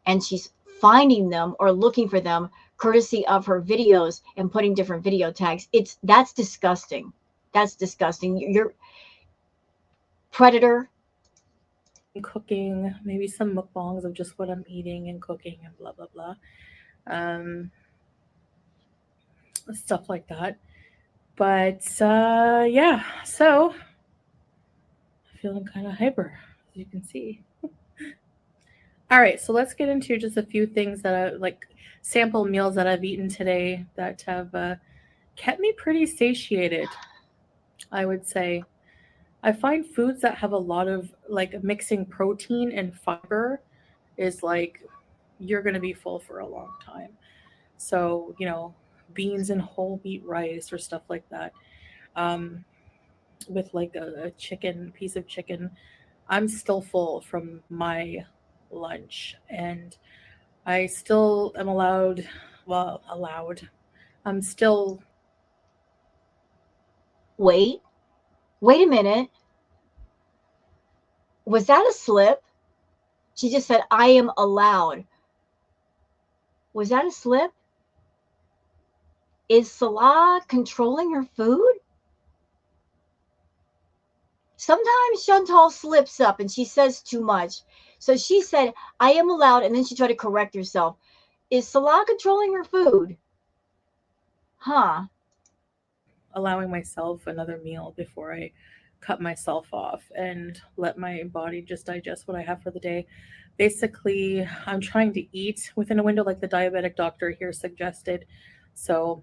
And she's finding them or looking for them courtesy of her videos and putting different video tags. That's disgusting. That's disgusting. You're predator. Cooking, maybe some mukbangs of just what I'm eating and cooking and blah blah blah, stuff like that. But yeah, so I'm feeling kind of hyper, as you can see. All right, so let's get into just a few things that I like sample meals that I've eaten today that have kept me pretty satiated, I would say. I find foods that have a lot of like mixing protein and fiber is like you're going to be full for a long time. So, beans and whole wheat rice or stuff like that. Um, with like a chicken, piece of chicken, I'm still full from my lunch. And I still am allowed. I'm still Wait, wait a minute. Was that a slip? She just said, I am allowed. Was that a slip? Is Salah controlling her food? Sometimes Chantal slips up and she says too much. So she said, I am allowed, and then she tried to correct herself. Is Salah controlling her food? Huh. allowing myself another meal before I cut myself off and let my body just digest what I have for the day. Basically, I'm trying to eat within a window like the diabetic doctor here suggested. So,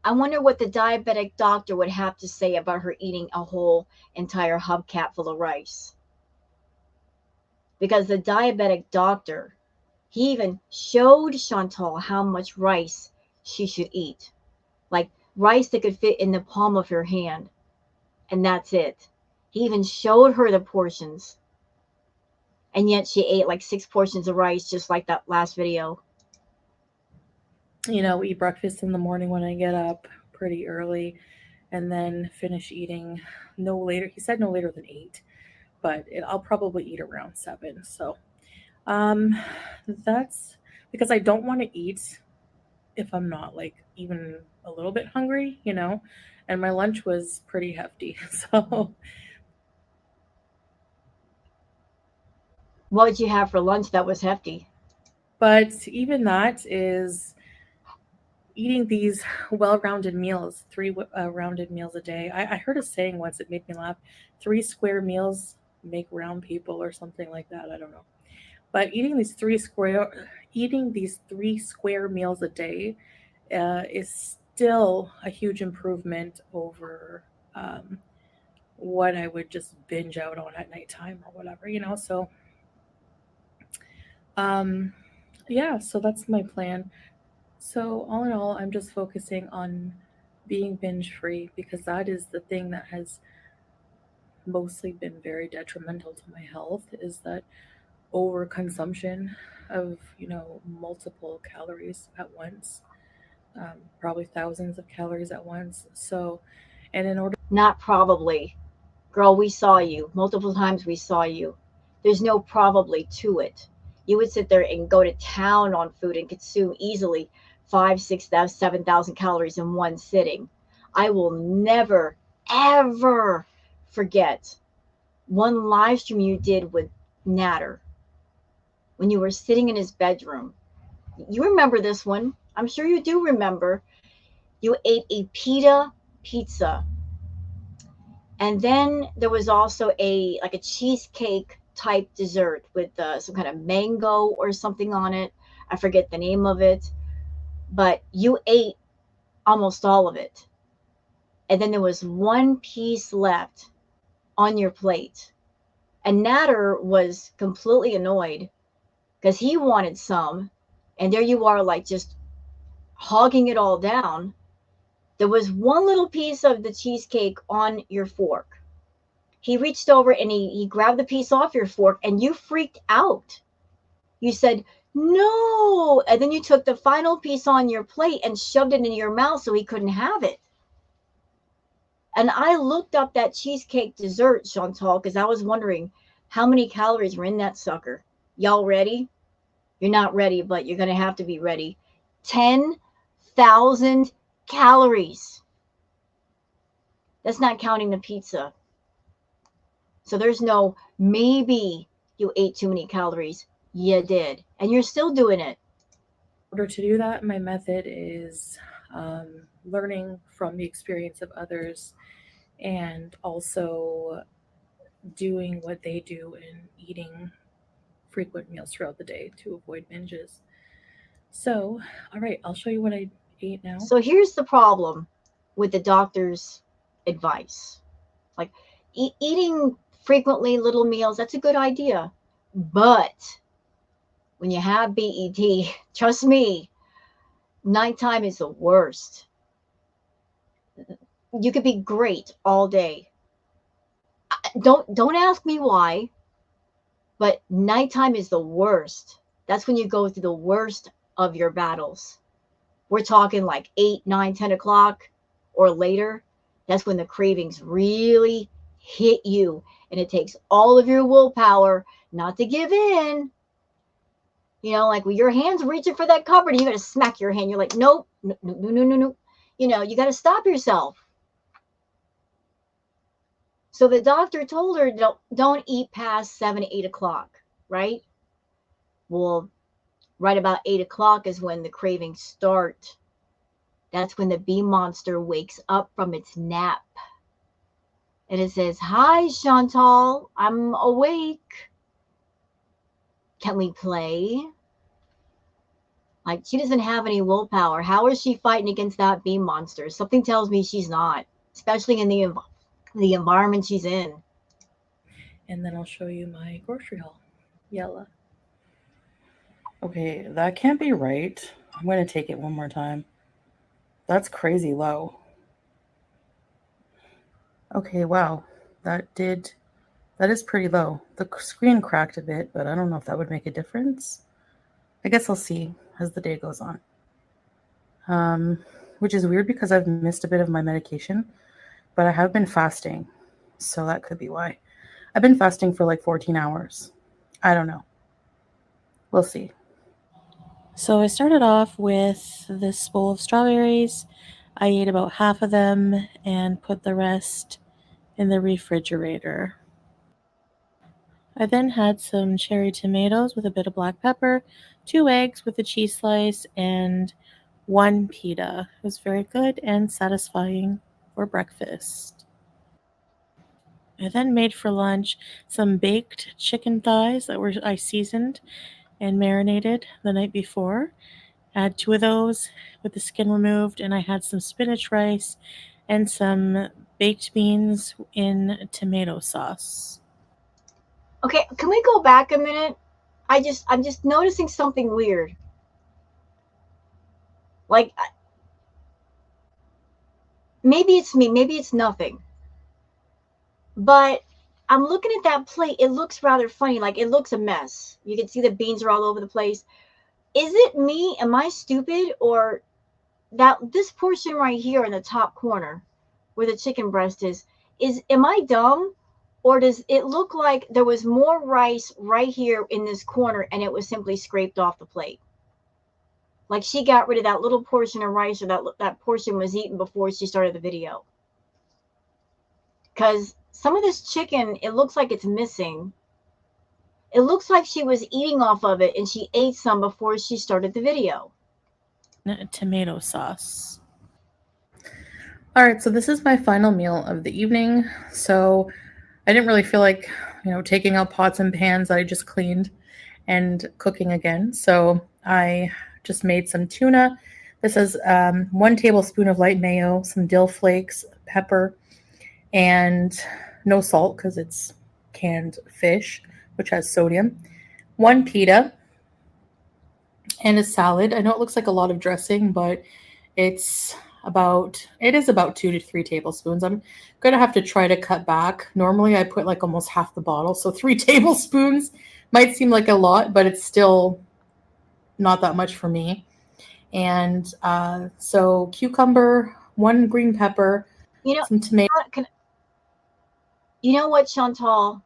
I wonder what the diabetic doctor would have to say about her eating a whole entire hubcap full of rice. Because the diabetic doctor, he even showed Chantal how much rice she should eat. Like rice that could fit in the palm of her hand. And that's it. He even showed her the portions. And yet she ate like 6 portions of rice, just like that last video. eat breakfast in the morning when I get up pretty early and then finish eating no later. He said no later than 8, but I'll probably eat around 7. So, um, that's because I don't want to eat if I'm not like even a little bit hungry. And my lunch was pretty hefty. So, What did you have for lunch that was hefty? but even that is eating these well-rounded meals, three rounded meals a day. I heard a saying once, it made me laugh: 3 square meals make round people, or something like that. I don't know. But eating these 3 square meals a day is still a huge improvement over um, what I would just binge out on at nighttime or whatever. So, um, yeah, so that's my plan. So, all in all, I'm just focusing on being binge free because that is the thing that has mostly been very detrimental to my health is that overconsumption of, multiple calories at once, probably thousands of calories at once. So, and in order Not probably. Girl, we saw you. Multiple times we saw you. There's no probably to it. You would sit there and go to town on food and consume easily 5, 6,000, 7,000 calories in one sitting. I will never, ever forget one live stream you did with Natter when you were sitting in his bedroom. You remember this one. I'm sure you do remember. You ate a pita pizza, and then there was also a cheesecake type dessert with some kind of mango or something on it. I forget the name of it, but you ate almost all of it. And then there was one piece left on your plate. And Natter was completely annoyed because he wanted some. And there you are, like just hogging it all down. There was one little piece of the cheesecake on your fork. He reached over and he grabbed the piece off your fork and you freaked out. You said, no. And then you took the final piece on your plate and shoved it in your mouth so he couldn't have it. And I looked up that cheesecake dessert, Chantal, because I was wondering how many calories were in that sucker. Y'all ready? You're not ready, but you're going to have to be ready. 10,000 calories. That's not counting the pizza. So there's no maybe you ate too many calories. You did. And you're still doing it. to do that, my method is um, learning from the experience of others and also doing what they do and eating frequent meals throughout the day to avoid binges. So, all right, I'll show you what I ate now. So here's the problem with the doctor's advice. Like eating frequently little meals, that's a good idea. But when you have BED, trust me, nighttime is the worst. You could be great all day. Don't ask me why, but nighttime is the worst. That's when you go through the worst of your battles. We're talking like 8, 9, 10 o'clock or later. That's when the cravings really hit you. And it takes all of your willpower not to give in. You know, like when your hand's reaching for that cupboard, and you got to smack your hand. You're like, nope, no, no, no, no, no. You know, you got to stop yourself. So the doctor told her, don't eat past 7, 8 o'clock, right? Well, right about 8 o'clock is when the cravings start. That's when the bee monster wakes up from its nap. And it says, hi, Chantal, I'm awake. Can we play? Like, she doesn't have any willpower. How is she fighting against that bee monster? Something tells me she's not, especially in the environment she's in. And then I'll show you my grocery haul. Yella. Okay, that can't be right. I'm going to take it one more time. That's crazy low. Okay, wow. That is pretty low. The screen cracked a bit, but I don't know if that would make a difference. I guess I'll see as the day goes on. Which is weird because I've missed a bit of my medication, but I have been fasting, so that could be why. I've been fasting for like 14 hours. I don't know. We'll see. So I started off with this bowl of strawberries. I ate about half of them and put the rest in the refrigerator. I then had some cherry tomatoes with a bit of black pepper, 2 eggs with a cheese slice, and 1 pita. It was very good and satisfying for breakfast. I then made for lunch some baked chicken thighs that I seasoned and marinated the night before. I had 2 of those with the skin removed, and I had some spinach rice and some baked beans in tomato sauce. Okay, can we go back a minute? I'm just noticing something weird. Like, maybe it's me, maybe it's nothing. But I'm looking at that plate. It looks rather funny. Like, it looks a mess. You can see the beans are all over the place. Is it me? Am I stupid? Or that this portion right here in the top corner where the chicken breast is am I dumb? Or does it look like there was more rice right here in this corner and it was simply scraped off the plate? Like she got rid of that little portion of rice, or that portion was eaten before she started the video. Because some of this chicken, it looks like it's missing. It looks like she was eating off of it and she ate some before she started the video. Tomato sauce. All right, so this is my final meal of the evening. So I didn't really feel like, taking out pots and pans that I just cleaned and cooking again. So I just made some tuna. This is 1 tablespoon of light mayo, some dill flakes, pepper, and no salt because it's canned fish, which has sodium. 1 pita and a salad. I know it looks like a lot of dressing, but it is about 2 to 3 tablespoons. I'm going to have to try to cut back. Normally I put like almost half the bottle. So 3 tablespoons might seem like a lot, but it's still not that much for me. And so cucumber, 1 green pepper, some tomato. You know what, Chantal?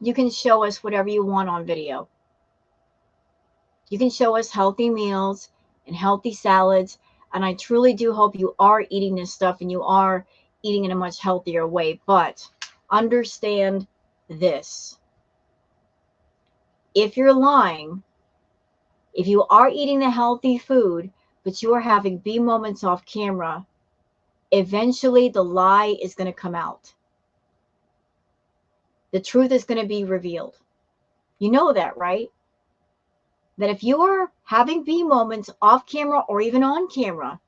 You can show us whatever you want on video. You can show us healthy meals and healthy salads. And I truly do hope you are eating this stuff and you are eating in a much healthier way. But understand this. If you're lying, if you are eating the healthy food, but you are having bee moments off camera, eventually the lie is going to come out. The truth is going to be revealed. You know that, right? that if you are having bee moments off camera or even on camera,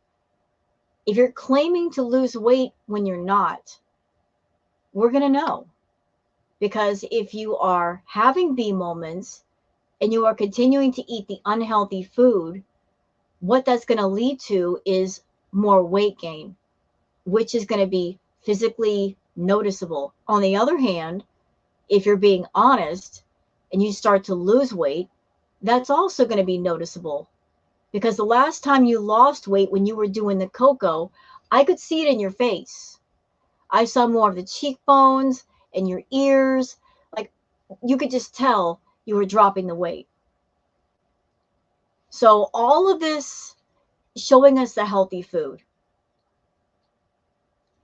if you're claiming to lose weight when you're not, we're going to know. Because if you are having bee moments and you are continuing to eat the unhealthy food, what that's going to lead to is more weight gain, which is going to be physically noticeable. On the other hand, if you're being honest and you start to lose weight, that's also going to be noticeable. Because the last time you lost weight when you were doing the cocoa, I could see it in your face. I saw more of the cheekbones and your ears. Like, you could just tell you were dropping the weight. So all of this showing us the healthy food.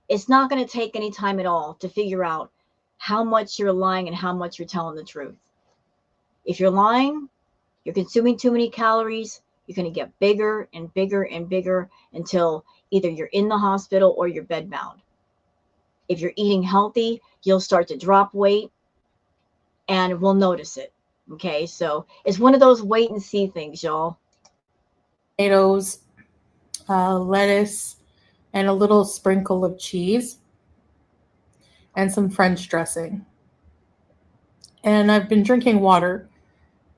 It's not going to take any time at all to figure out how much you're lying and how much you're telling the truth. If you're lying, you're consuming too many calories, you're going to get bigger and bigger and bigger until either you're in the hospital or you're bedbound. If you're eating healthy, you'll start to drop weight and we'll notice it. Okay, so it's one of those wait and see things, y'all. Tomatoes, lettuce, and a little sprinkle of cheese, and some French dressing. And I've been drinking water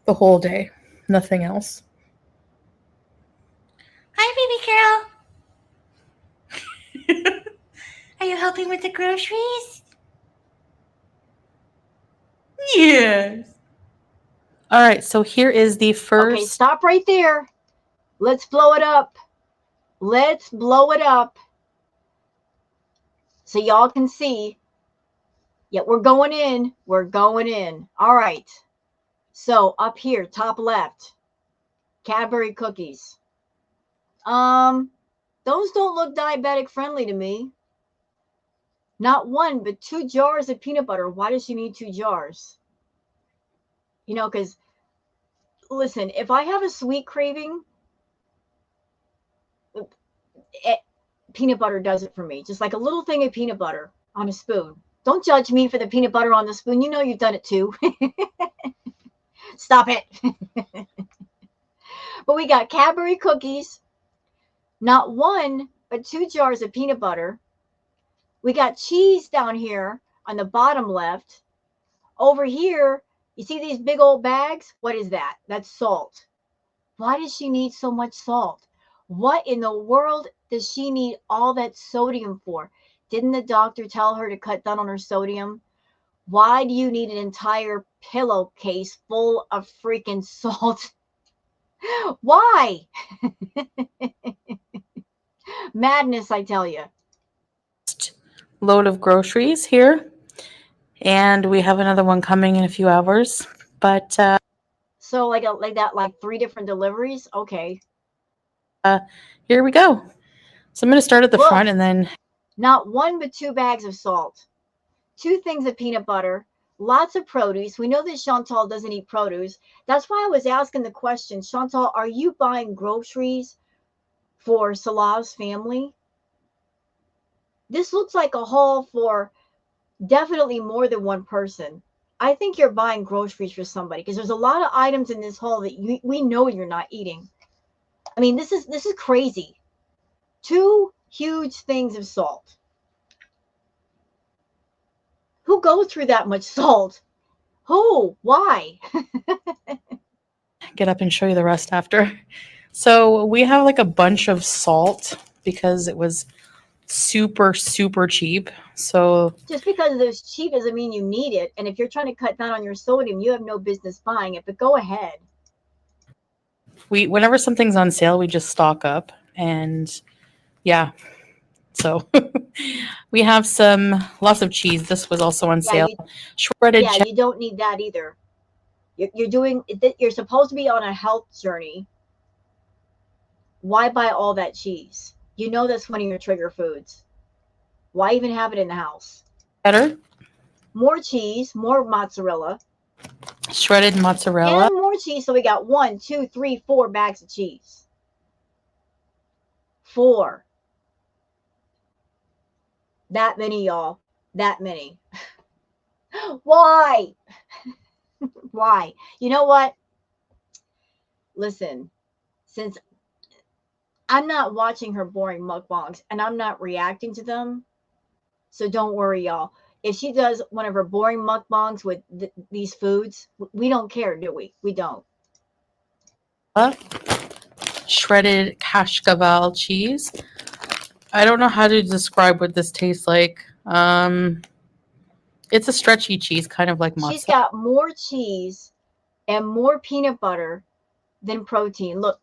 the whole day, nothing else. Hi, baby girl. Are you helping with the groceries? Yes. All right, so here is the first. Okay, stop right there. Let's blow it up. Let's blow it up so y'all can see. Yeah, we're going in. We're going in. All right. So up here, top left, Cadbury cookies. Those don't look diabetic friendly to me. Not one, but 2 jars of peanut butter. Why does she need 2 jars? You know, because listen, if I have a sweet craving, peanut butter does it for me. Just like a little thing of peanut butter on a spoon. Don't judge me for the peanut butter on the spoon. You know you've done it too. Stop it. But we got Cadbury cookies, not 1, but 2 jars of peanut butter. We got cheese down here on the bottom left. Over here, you see these big old bags? What is that? That's salt. Why does she need so much salt? What in the world does she need all that sodium for? Didn't the doctor tell her to cut down on her sodium? Why do you need an entire pillowcase full of freaking salt? Why? Madness, I tell you. Load of groceries here, and we have another one coming in a few hours. But so like that, like 3 different deliveries. Okay. Here we go. So I'm going to start at the Look, front and then. Not 1, but 2 bags of salt, 2 things of peanut butter, lots of produce. We know that Chantal doesn't eat produce. That's why I was asking the question, Chantal, are you buying groceries for Salah's family? This looks like a haul for definitely more than one person. I think you're buying groceries for somebody because there's a lot of items in this haul that we know you're not eating. I mean, this is crazy. 2 huge things of salt. Who goes through that much salt? Who? Why? Get up and show you the rest after. So we have like a bunch of salt because it was super, super cheap. So just because it's cheap doesn't mean you need it. And if you're trying to cut down on your sodium, you have no business buying it, but go ahead. Whenever something's on sale, we just stock up. And yeah, so we have lots of cheese. This was also on sale. Shredded cheese. You don't need that either. You're supposed to be on a health journey. Why buy all that cheese? You know that's one of your trigger foods. Why even have it in the house? Better. More cheese, more mozzarella. Shredded mozzarella. And more cheese. So we got 1, 2, 3, 4 bags of cheese. 4. That many, y'all. That many. Why? Why? You know what? listen, since I'm not watching her boring mukbangs and I'm not reacting to them, so don't worry, y'all. If she does one of her boring mukbangs with these foods, we don't care, do we? We don't. Shredded Kashkaval cheese. I don't know how to describe what this tastes like. It's a stretchy cheese, kind of like mozzarella. She's got more cheese and more peanut butter than protein. Look,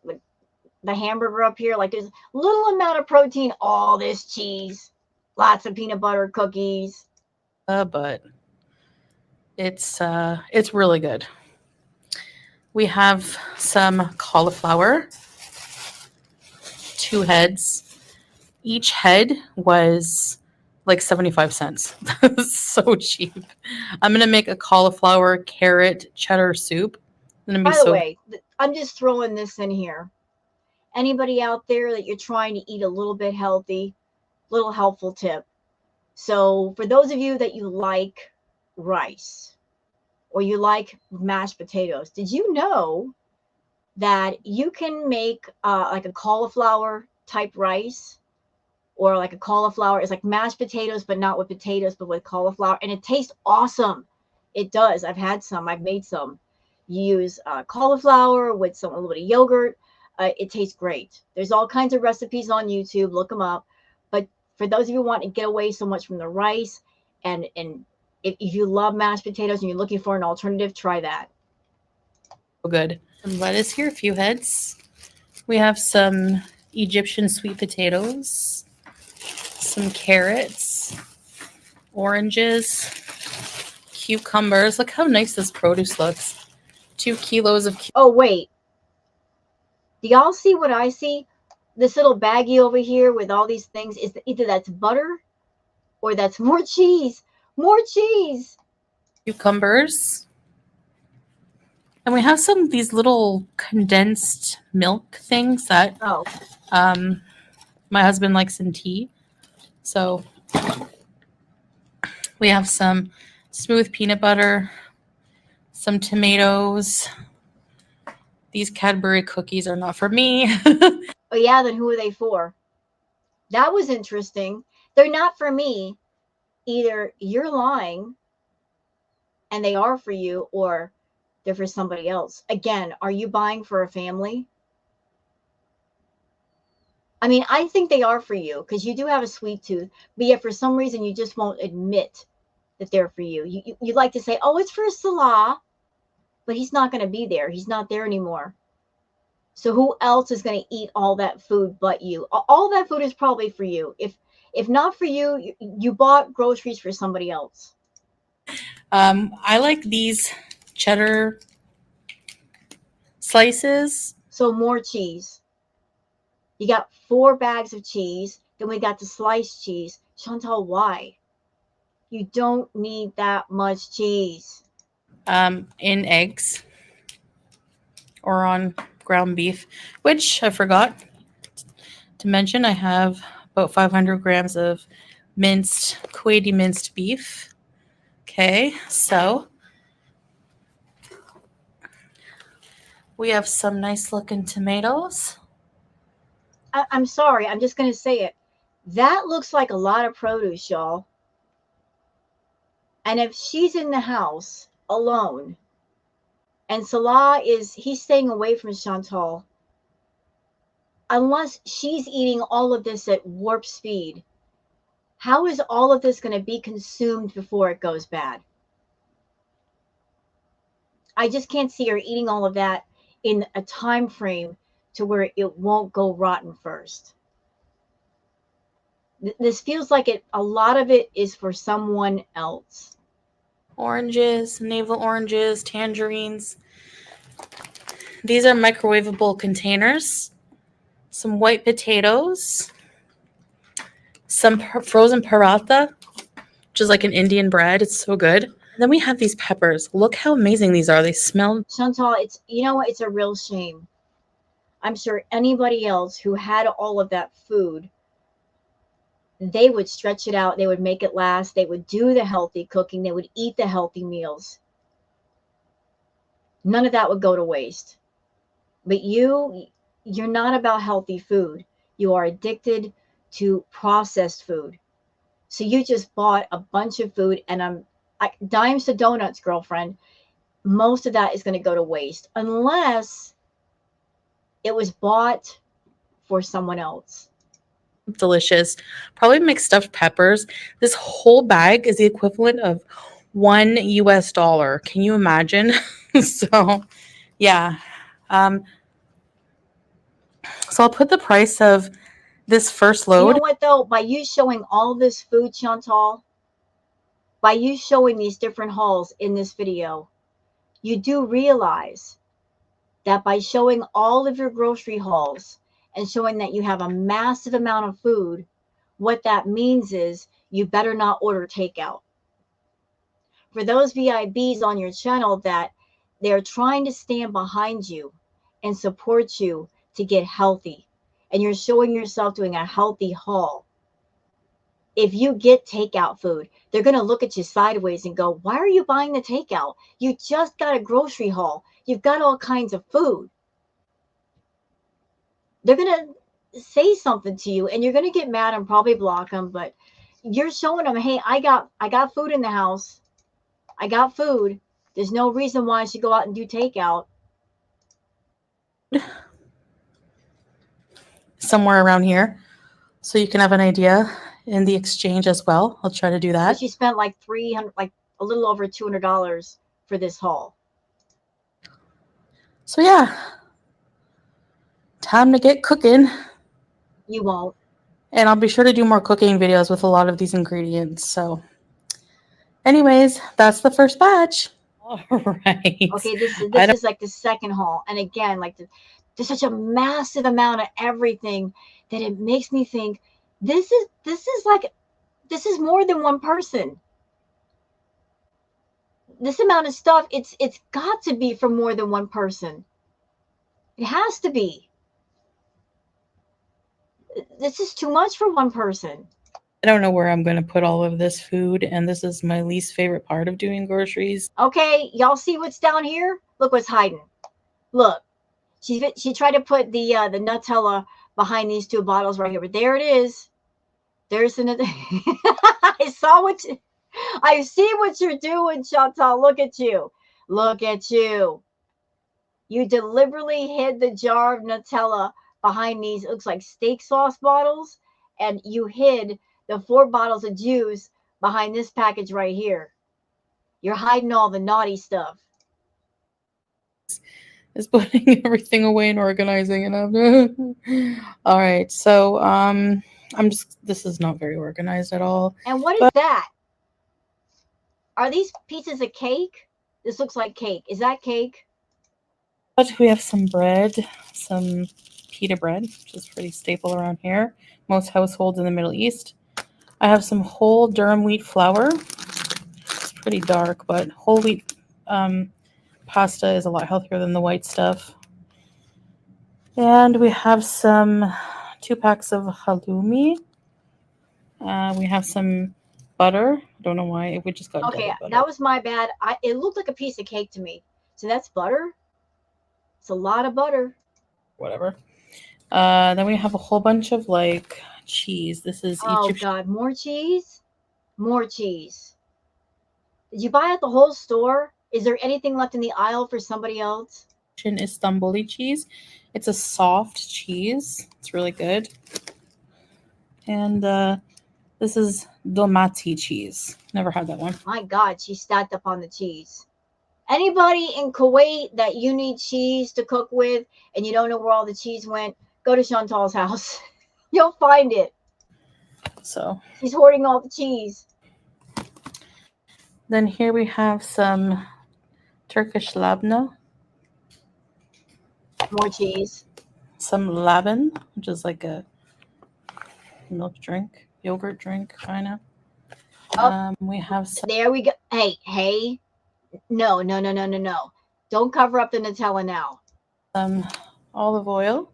the hamburger up here, like there's little amount of protein, all this cheese, lots of peanut butter, cookies. But it's really good. We have some cauliflower, 2 heads. Each head was like 75 cents. That was so cheap. I'm going to make a cauliflower carrot cheddar soup. By the way, I'm just throwing this in here. Anybody out there that you're trying to eat a little bit healthy, little helpful tip. So for those of you that you like rice or you like mashed potatoes, did you know that you can make like a cauliflower type rice? Or like a cauliflower, it's like mashed potatoes, but not with potatoes, but with cauliflower. And it tastes awesome. It does. I've had some. I've made some. You use cauliflower with a little bit of yogurt. It tastes great. There's all kinds of recipes on YouTube. Look them up. But for those of you who want to get away so much from the rice, and if you love mashed potatoes and you're looking for an alternative, try that. Good. Some lettuce here, a few heads. We have some Egyptian sweet potatoes. Some carrots, oranges, cucumbers. Look how nice this produce looks. 2 kilos of. Oh, wait. Do y'all see what I see? This little baggie over here with all these things is either that's butter or that's more cheese. More cheese. Cucumbers. And we have some of these little condensed milk things that my husband likes in tea. So we have some smooth peanut butter, some tomatoes. These Cadbury cookies are not for me. Oh, yeah, then who are they for? That was interesting. They're not for me. Either you're lying and they are for you, or they're for somebody else. Again, are you buying for a family? I mean, I think they are for you because you do have a sweet tooth, but yet for some reason you just won't admit that they're for you. You like to say, oh, it's for Salah, but he's not going to be there. He's not there anymore. So who else is going to eat all that food but you? All that food is probably for you. If not for you, you bought groceries for somebody else. I like these cheddar slices. So more cheese. You got 4 bags of cheese. Then we got the sliced cheese. Chantal, why? You don't need that much cheese. In eggs or on ground beef, which I forgot to mention. I have about 500 grams of Kuwaiti minced beef. Okay, so we have some nice looking tomatoes. I'm sorry, I'm just going to say it. That looks like a lot of produce, y'all. And if she's in the house alone and Salah he's staying away from Chantal, unless she's eating all of this at warp speed, how is all of this going to be consumed before it goes bad? I just can't see her eating all of that in a time frame to where it won't go rotten first. This feels like a lot of it is for someone else. Oranges, navel oranges, tangerines. These are microwavable containers. Some white potatoes. Some frozen paratha, which is like an Indian bread. It's so good. Then we have these peppers. Look how amazing these are. They smell. Chantal, you know what? It's a real shame. I'm sure anybody else who had all of that food, they would stretch it out. They would make it last. They would do the healthy cooking. They would eat the healthy meals. None of that would go to waste. But you're not about healthy food. You are addicted to processed food. So you just bought a bunch of food, and dimes to donuts, girlfriend. Most of that is going to go to waste unless it was bought for someone else. Delicious. Probably mixed stuffed peppers. This whole bag is the equivalent of $1. Can you imagine? So, yeah. Um, so I'll put the price of this first You know load. what though? By you showing all this food, Chantal, by you showing these different hauls in this video, you do realize that by showing all of your grocery hauls and showing that you have a massive amount of food, what that means is you better not order takeout. For those VIBs on your channel that they're trying to stand behind you and support you to get healthy, and you're showing yourself doing a healthy haul, if you get takeout food, they're going to look at you sideways and go, why are you buying the takeout? You just got a grocery haul. You've got all kinds of food. They're going to say something to you and you're going to get mad and probably block them, but you're showing them, hey, I got food in the house. I got food. There's no reason why I should go out and do takeout. Somewhere around here, so you can have an idea in the exchange as well. I'll try to do So that. she spent like $300, like a little over $200 for this haul. So yeah, time to get cooking. You won't. And I'll be sure to do more cooking videos with a lot of these ingredients. So anyways, that's the first batch. All right. Okay, this is like the second haul, and again, like there's such a massive amount of everything that it makes me think this is more than one person. This amount of stuff, it's got to be for more than one person. It has to be. This is too much for one person. I don't know where I'm going to put all of this food, and this is my least favorite part of doing groceries. Okay, y'all see what's down here? Look what's hiding. Look, she tried to put the Nutella behind these two bottles right here, but there it is. There's another. I see what you're doing, Chantal. Look at you. Look at you. You deliberately hid the jar of Nutella behind these, it looks like steak sauce bottles, and you hid the 4 bottles of juice behind this package right here. You're hiding all the naughty stuff. Is putting everything away and organizing it. All right, so this is not very organized at all. And what is that? Are these pieces of cake? This looks like cake. Is that cake? But we have some bread, some pita bread, which is pretty staple around here. Most households in the Middle East. I have some whole durum wheat flour. It's pretty dark, but whole wheat pasta is a lot healthier than the white stuff. And we have some 2 packs of halloumi. We have some butter. I don't know why we just got okay. butter. That was my bad. It looked like a piece of cake to me. So that's butter. It's a lot of butter. Whatever. Then we have a whole bunch of like cheese. This is Egyptian. Oh God, more cheese? More cheese. Did you buy at the whole store? Is there anything left in the aisle for somebody else? Istanbuli cheese. It's a soft cheese. It's really good. And this is domati cheese. Never had that one. My God, she stacked up on the cheese. Anybody in Kuwait that you need cheese to cook with and you don't know where all the cheese went, go to Chantal's house. You'll find it. So she's hoarding all the cheese. Then here we have some Turkish labna. More cheese. Some laban, which is like a milk drink, yogurt drink, kind of. Oh, we have some. There we go. Hey. No. Don't cover up the Nutella now. Some olive oil.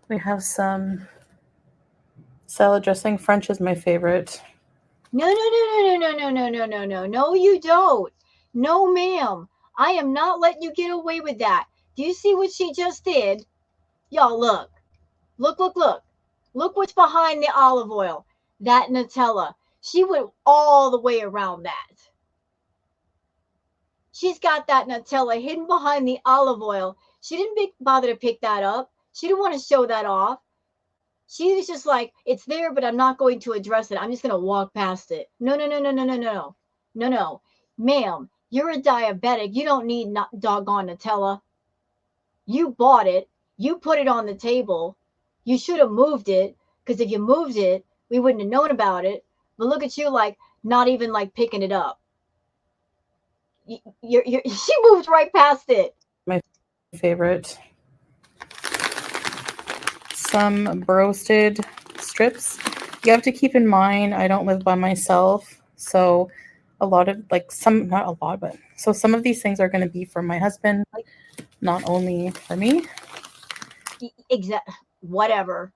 We have some salad dressing. French is my favorite. No, you don't. No, ma'am. I am not letting you get away with that. Do you see what she just did? Y'all, look. Look, look, look. Look what's behind the olive oil. That Nutella. She went all the way around that. She's got that Nutella hidden behind the olive oil. She didn't bother to pick that up. She didn't want to show that off. She was just like, it's there, but I'm not going to address it. I'm just going to walk past it. No, no, no, no, no, no, no. No, no. Ma'am, you're a diabetic. You don't need doggone Nutella. You bought it. You put it on the table. You should have moved it, because if you moved it, we wouldn't have known about it. But look at you, like, not even like picking it up. She moved right past it. My favorite. Some roasted strips. You have to keep in mind, I don't live by myself, so a lot of, like, some, not a lot, but so some of these things are going to be for my husband, not only for me. Exactly. Whatever.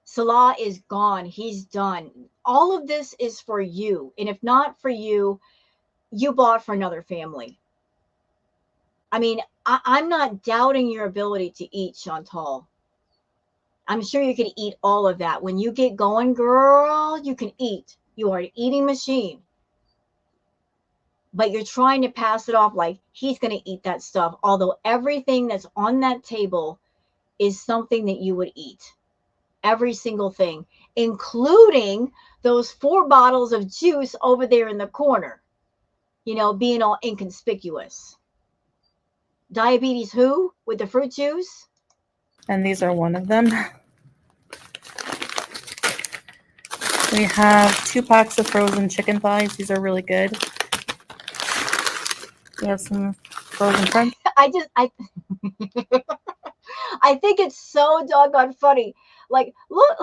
Salah is gone. He's done. All of this is for you. And if not for you, you bought for another family. I mean, I'm not doubting your ability to eat, Chantal. I'm sure you can eat all of that. When you get going, girl, you can eat. You are an eating machine. But you're trying to pass it off like he's going to eat that stuff. Although everything that's on that table is something that you would eat. Every single thing, including those 4 bottles of juice over there in the corner, you know, being all inconspicuous. Diabetes who? With the fruit juice? And these are one of them. We have 2 packs of frozen chicken thighs. These are really good. We have some frozen french. I think it's so doggone funny. Like, look.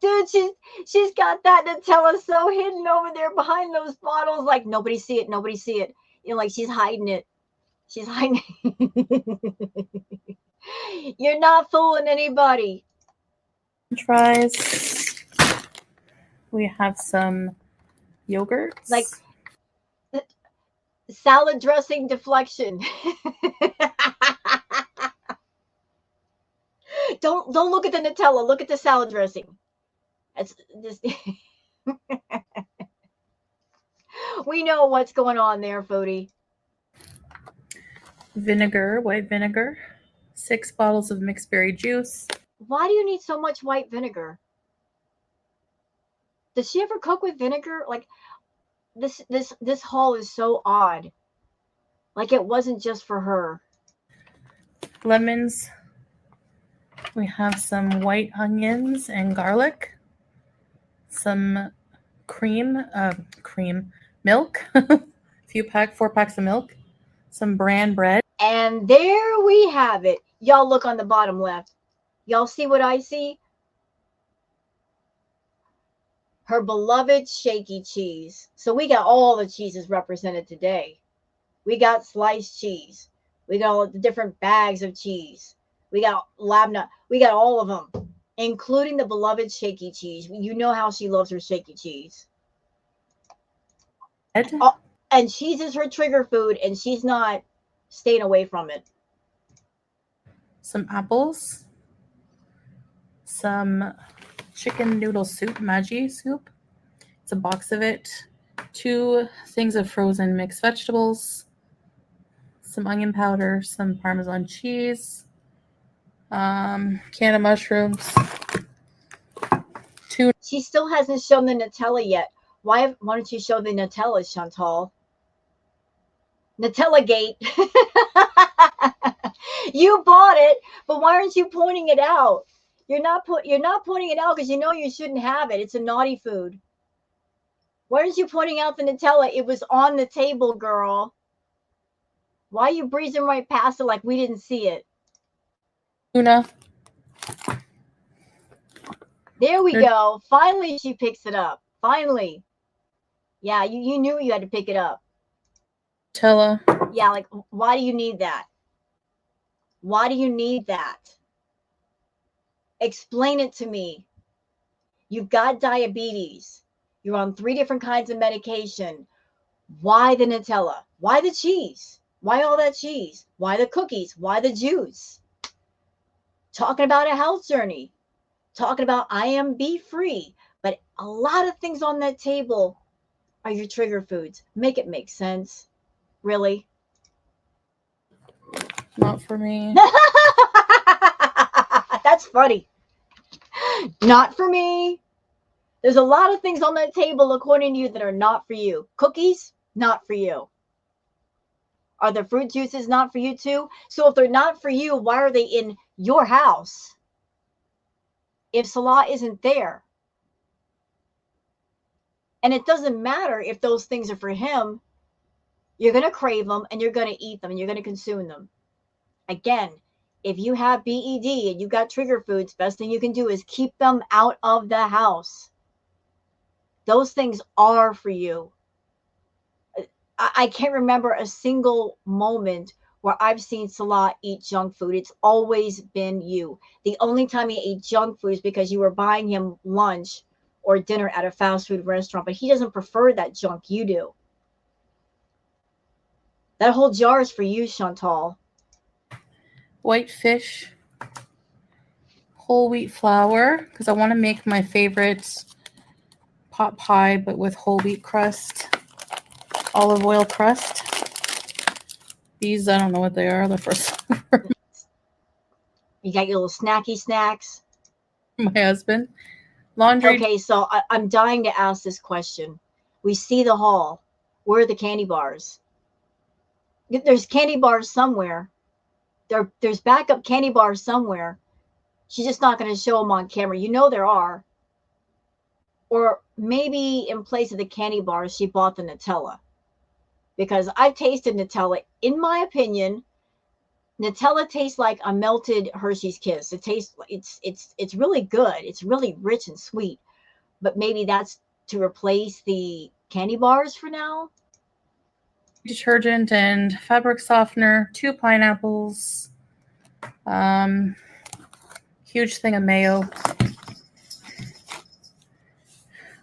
Dude, she's got that Nutella so hidden over there behind those bottles. Like, nobody see it. Nobody see it. You know, like she's hiding it. She's hiding it. You're not fooling anybody. French fries. We have some yogurts. Like salad dressing deflection. Don't look at the Nutella. Look at the salad dressing. That's just. We know what's going on there, Fraudy. Vinegar, white vinegar. 6 bottles of mixed berry juice. Why do you need so much white vinegar? Does she ever cook with vinegar? Like this haul is so odd. Like it wasn't just for her. Lemons. We have some white onions and garlic. Some milk. 4 packs of milk. Some bran bread. And there we have it. Y'all look on the bottom left. Y'all see what I see? Her beloved shaky cheese. So we got all the cheeses represented today. We got sliced cheese. We got all the different bags of cheese. We got labneh. We got all of them, including the beloved shaky cheese. You know how she loves her shaky cheese. Oh, and cheese is her trigger food, and she's not staying away from it. Some apples. Some chicken noodle soup, Maggi soup. It's a box of it. 2 things of frozen mixed vegetables. Some onion powder. Some Parmesan cheese. Can of mushrooms. 2. She still hasn't shown the Nutella yet. Why don't you show the Nutella, Chantal? Nutella gate. You bought it, but why aren't you pointing it out? You're not pointing it out because you know you shouldn't have it. It's a naughty food. Why aren't you pointing out the Nutella? It was on the table, girl. Why are you breezing right past it like we didn't see it? Tuna. There we go. Finally, she picks it up. Finally. Yeah, you knew you had to pick it up. Nutella. Yeah, like, why do you need that? Why do you need that? Explain it to me. You've got diabetes. You're on 3 different kinds of medication. Why the Nutella? Why the cheese? Why all that cheese? Why the cookies? Why the juice? Talking about a health journey. Talking about I am beef free. But a lot of things on that table are your trigger foods. Make it make sense. Really? Not for me. That's funny. Not for me. There's a lot of things on that table, according to you, that are not for you. Cookies, not for you. Are the fruit juices not for you too? So if they're not for you, why are they in your house? If Salah isn't there. And it doesn't matter if those things are for him. You're going to crave them and you're going to eat them and you're going to consume them. Again, if you have BED and you got trigger foods, best thing you can do is keep them out of the house. Those things are for you. I can't remember a single moment where I've seen Salah eat junk food. It's always been you. The only time he ate junk food is because you were buying him lunch or dinner at a fast food restaurant, but he doesn't prefer that junk. You do. That whole jar is for you, Chantal. White fish, whole wheat flour, because I want to make my favorite pot pie, but with whole wheat crust, olive oil crust. These, I don't know what they are. The first You got your little snacky snacks. my husband. Laundry. Okay, so I'm dying to ask this question. We see the haul. Where are the candy bars? There's candy bars somewhere. There's backup candy bars somewhere. She's just not going to show them on camera. You know there are. Or maybe in place of the candy bars, she bought the Nutella. Because I've tasted Nutella. In my opinion, Nutella tastes like a melted Hershey's Kiss. It's really good. It's really rich and sweet. But maybe that's to replace the candy bars for now. Detergent and fabric softener, 2 pineapples, huge thing of mayo.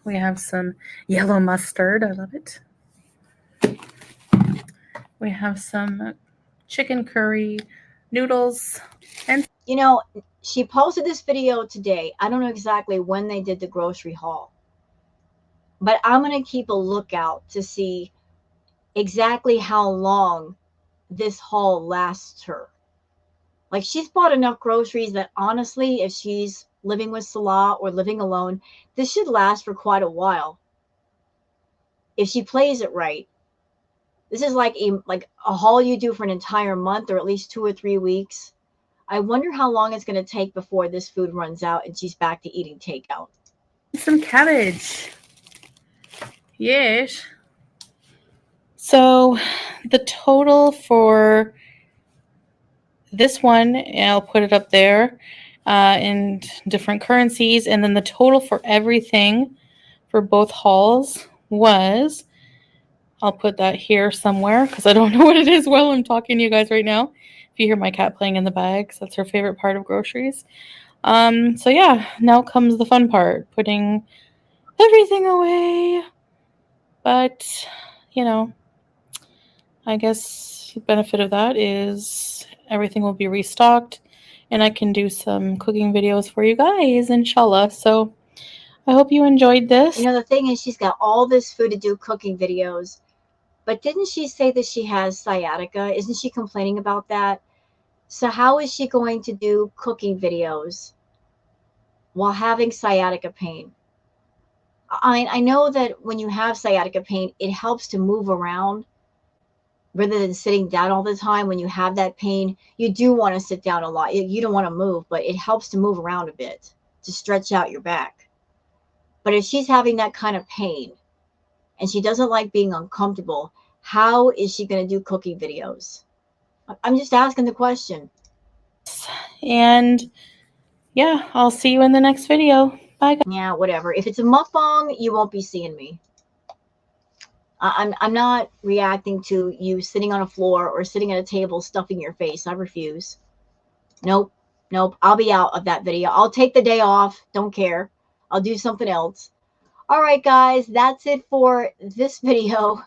We have some yellow mustard. I love it. We have some chicken curry, noodles, and you know, she posted this video today. I don't know exactly when they did the grocery haul, but I'm going to keep a lookout to see exactly how long this haul lasts her. Like, she's bought enough groceries that honestly, if she's living with Salah or living alone, this should last for quite a while. If she plays it right. This is like a haul you do for an entire month or at least 2 or 3 weeks. I wonder how long it's going to take before this food runs out and she's back to eating takeout. some cabbage. Yes. So the total for this one, I'll put it up there in different currencies. And then the total for everything for both hauls was, I'll put that here somewhere because I don't know what it is while I'm talking to you guys right now. If you hear my cat playing in the bags, that's her favorite part of groceries. So yeah, now comes the fun part, putting everything away. But, you know, I guess the benefit of that is everything will be restocked and I can do some cooking videos for you guys, inshallah. So I hope you enjoyed this. You know, the thing is, she's got all this food to do cooking videos. But didn't she say that she has sciatica? Isn't she complaining about that? So how is she going to do cooking videos while having sciatica pain? I mean, I know that when you have sciatica pain, it helps to move around rather than sitting down all the time. When you have that pain, you do want to sit down a lot. You don't want to move, but it helps to move around a bit to stretch out your back. But if she's having that kind of pain and she doesn't like being uncomfortable, how is she going to do cooking videos? I'm just asking the question. And yeah, I'll see you in the next video. Bye, guys. Yeah, whatever. If it's a mukbang, you won't be seeing me. I'm not reacting to you sitting on a floor or sitting at a table stuffing your face. I refuse. Nope. I'll be out of that video. I'll take the day off. Don't care. I'll do something else. All right, guys, that's it for this video.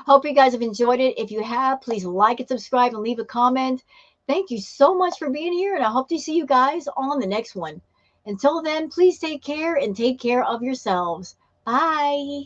Hope you guys have enjoyed it. If you have, please like and subscribe and leave a comment. Thank you so much for being here, and I hope to see you guys on the next one. Until then, please take care and take care of yourselves. Bye.